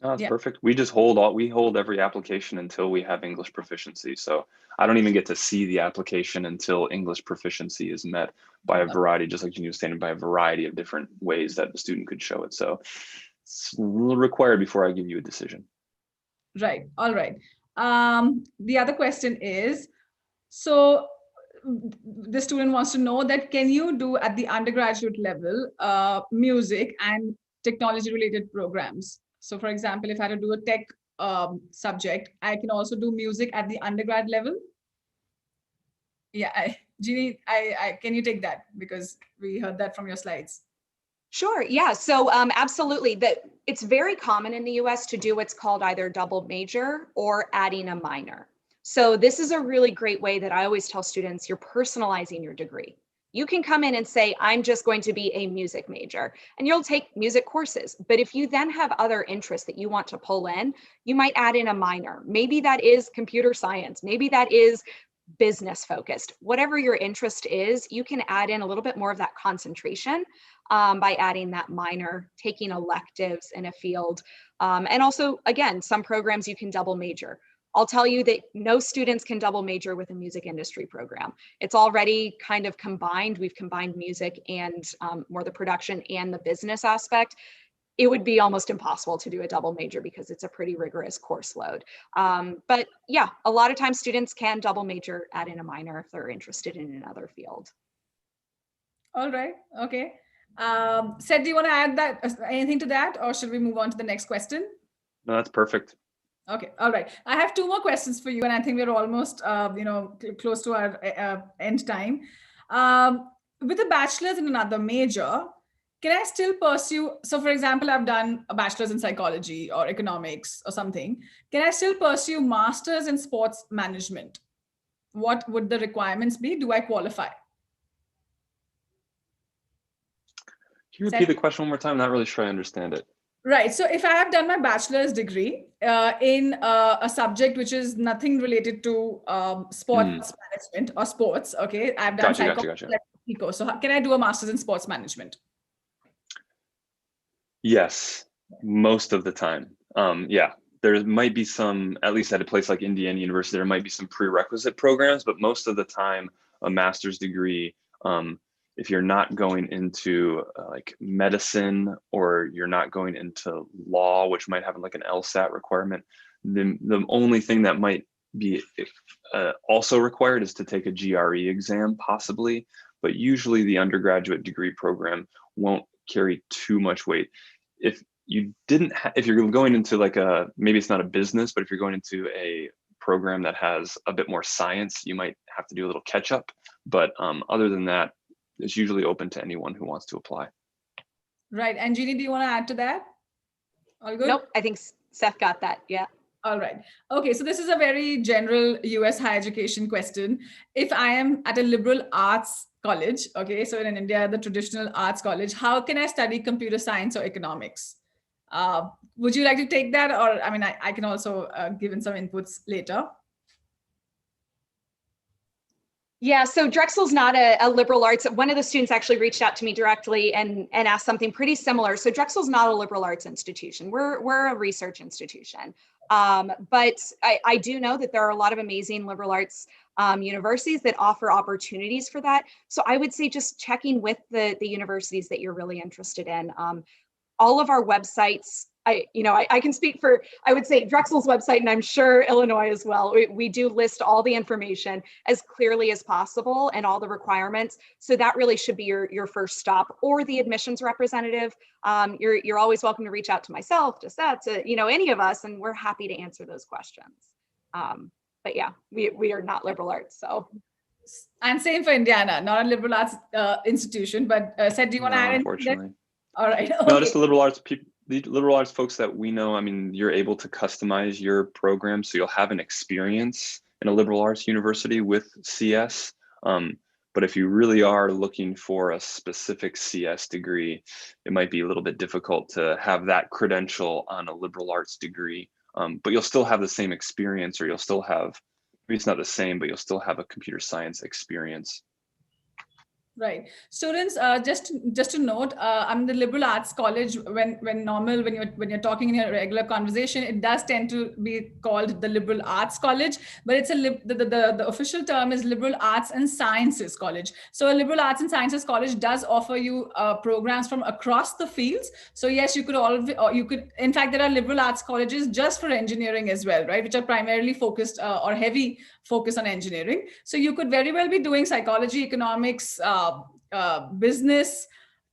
B: No, that's perfect. We just hold every application until we have English proficiency. So I don't even get to see the application until English proficiency is met by a variety, just like you were saying, by a variety of different ways that the student could show it. So it's required before I give you a decision.
A: Right. All right. The other question is, so the student wants to know that can you do at the undergraduate level music and technology related programs? So for example, if I had to do a tech subject, I can also do music at the undergrad level. Yeah, Jeannie, can you take that? Because we heard that from your slides.
C: Sure, yeah, so absolutely. It's very common in the US to do what's called either double major or adding a minor. So this is a really great way that I always tell students, you're personalizing your degree. You can come in and say, I'm just going to be a music major, and you'll take music courses. But if you then have other interests that you want to pull in, you might add in a minor. Maybe that is computer science. Maybe that is business focused. Whatever your interest is, you can add in a little bit more of that concentration by adding that minor, taking electives in a field. And also, again, some programs you can double major. I'll tell you that no students can double major with a music industry program. It's already kind of combined. We've combined music and more the production and the business aspect. It would be almost impossible to do a double major because it's a pretty rigorous course load. But yeah, a lot of times students can double major, add in a minor if they're interested in another field.
A: All right, okay. Seth, do you want to add anything to that, or should we move on to the next question?
B: No, that's perfect.
A: Okay, all right. I have two more questions for you, and I think we're almost, close to our end time. With a bachelor's in another major, can I still pursue? So, for example, I've done a bachelor's in psychology or economics or something. Can I still pursue master's in sports management? What would the requirements be? Do I qualify?
B: Can you repeat the question one more time? I'm not really sure I understand it.
A: Right. So if I have done my bachelor's degree in a subject which is nothing related to sports management or sports, okay, I've done
B: Gotcha.
A: So can I do a master's in sports management?
B: Yes, most of the time. Yeah, there might be some, at least at a place like Indiana University, there might be some prerequisite programs, but most of the time, a master's degree, if you're not going into like medicine, or you're not going into law, which might have like an LSAT requirement, the only thing that might be also required is to take a GRE exam, possibly, but usually the undergraduate degree program won't carry too much weight. If you didn't, if you're going into like maybe it's not a business, but if you're going into a program that has a bit more science, you might have to do a little catch up. But other than that, it's usually open to anyone who wants to apply.
A: Right. And Jeannie, do you want to add to that? All good?
C: Nope, I think Seth got that. Yeah.
A: All right. Okay. So this is a very general US higher education question. If I am at a liberal arts college, okay, so in India, the traditional arts college, how can I study computer science or economics? Would you like to take that? Or, I mean, I can also give in some inputs later.
C: Yeah, so Drexel's not a liberal arts. One of the students actually reached out to me directly and asked something pretty similar. So Drexel's not a liberal arts institution. We're a research institution. But I do know that there are a lot of amazing liberal arts universities that offer opportunities for that. So I would say just checking with the universities that you're really interested in. All of our websites, I can speak for, I would say Drexel's website, and I'm sure Illinois as well. We do list all the information as clearly as possible and all the requirements. So that really should be your first stop, or the admissions representative. You're always welcome to reach out to myself, to Seth, to any of us, and we're happy to answer those questions. But yeah, we are not liberal arts, so.
A: And same for Indiana, not a liberal arts institution, but Seth, do you want to add anything?
B: Unfortunately.
A: All right. Okay.
B: No, just the liberal arts people. The liberal arts folks that we know, I mean, you're able to customize your program, so you'll have an experience in a liberal arts university with CS. But if you really are looking for a specific CS degree, it might be a little bit difficult to have that credential on a liberal arts degree. But you'll still have the same experience, or you'll still have, maybe it's not the same, but you'll still have a computer science experience.
A: Right. Students, just to note, I'm the liberal arts college. When you're talking in your regular conversation, it does tend to be called the liberal arts college, but it's the official term is liberal arts and sciences college. So a liberal arts and sciences college does offer you programs from across the fields. So yes, you could in fact, there are liberal arts colleges just for engineering as well, right, which are primarily focused or heavy focus on engineering. So you could very well be doing psychology, economics, business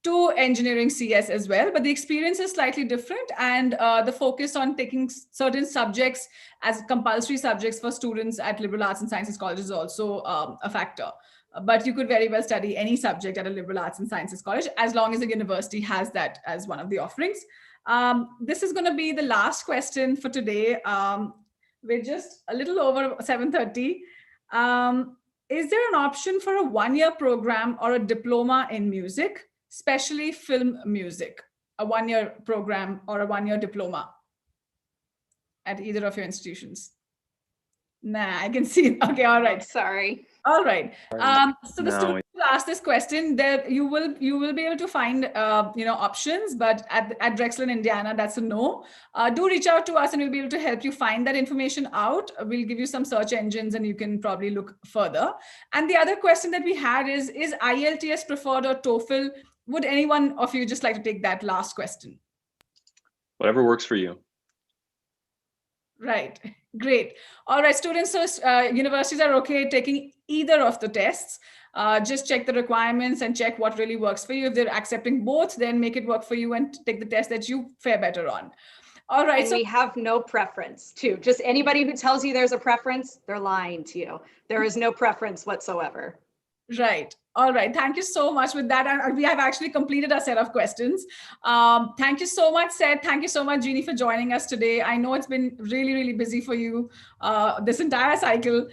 A: to engineering CS as well, but the experience is slightly different, and the focus on taking certain subjects as compulsory subjects for students at liberal arts and sciences colleges is also a factor. But you could very well study any subject at a liberal arts and sciences college as long as the university has that as one of the offerings. This is going to be the last question for today. We're just a little over 7:30. Is there an option for a one-year program or a diploma in music, especially film music? A one-year program or a one-year diploma at either of your institutions? Nah, I can see. Okay, all right.
C: Sorry.
A: All right. So the students will ask this question. There you will be able to find options, but at Drexel in Indiana, that's a no. Do reach out to us, and we'll be able to help you find that information out. We'll give you some search engines, and you can probably look further. And the other question that we had is IELTS preferred or TOEFL? Would anyone of you just like to take that last question?
B: Whatever works for you.
A: Right. Great. All right, students. So universities are okay taking either of the tests. Just check the requirements and check what really works for you. If they're accepting both, then make it work for you and take the test that you fare better on. All right.
C: And we have no preference too. Just anybody who tells you there's a preference, they're lying to you. There is no preference whatsoever.
A: Right. All right. Thank you so much with that. And we have actually completed our set of questions. Thank you so much, Seth. Thank you so much, Jeannie, for joining us today. I know it's been really, really busy for you this entire cycle.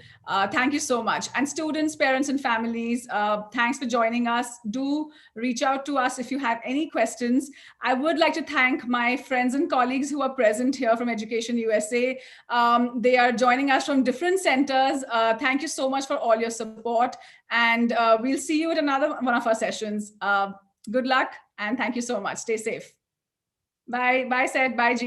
A: Thank you so much. And students, parents, and families, thanks for joining us. Do reach out to us if you have any questions. I would like to thank my friends and colleagues who are present here from Education USA. They are joining us from different centers. Thank you so much for all your support. And we'll see you at another one of our sessions. Good luck and thank you so much. Stay safe. Bye. Bye, Seth. Bye, Jean.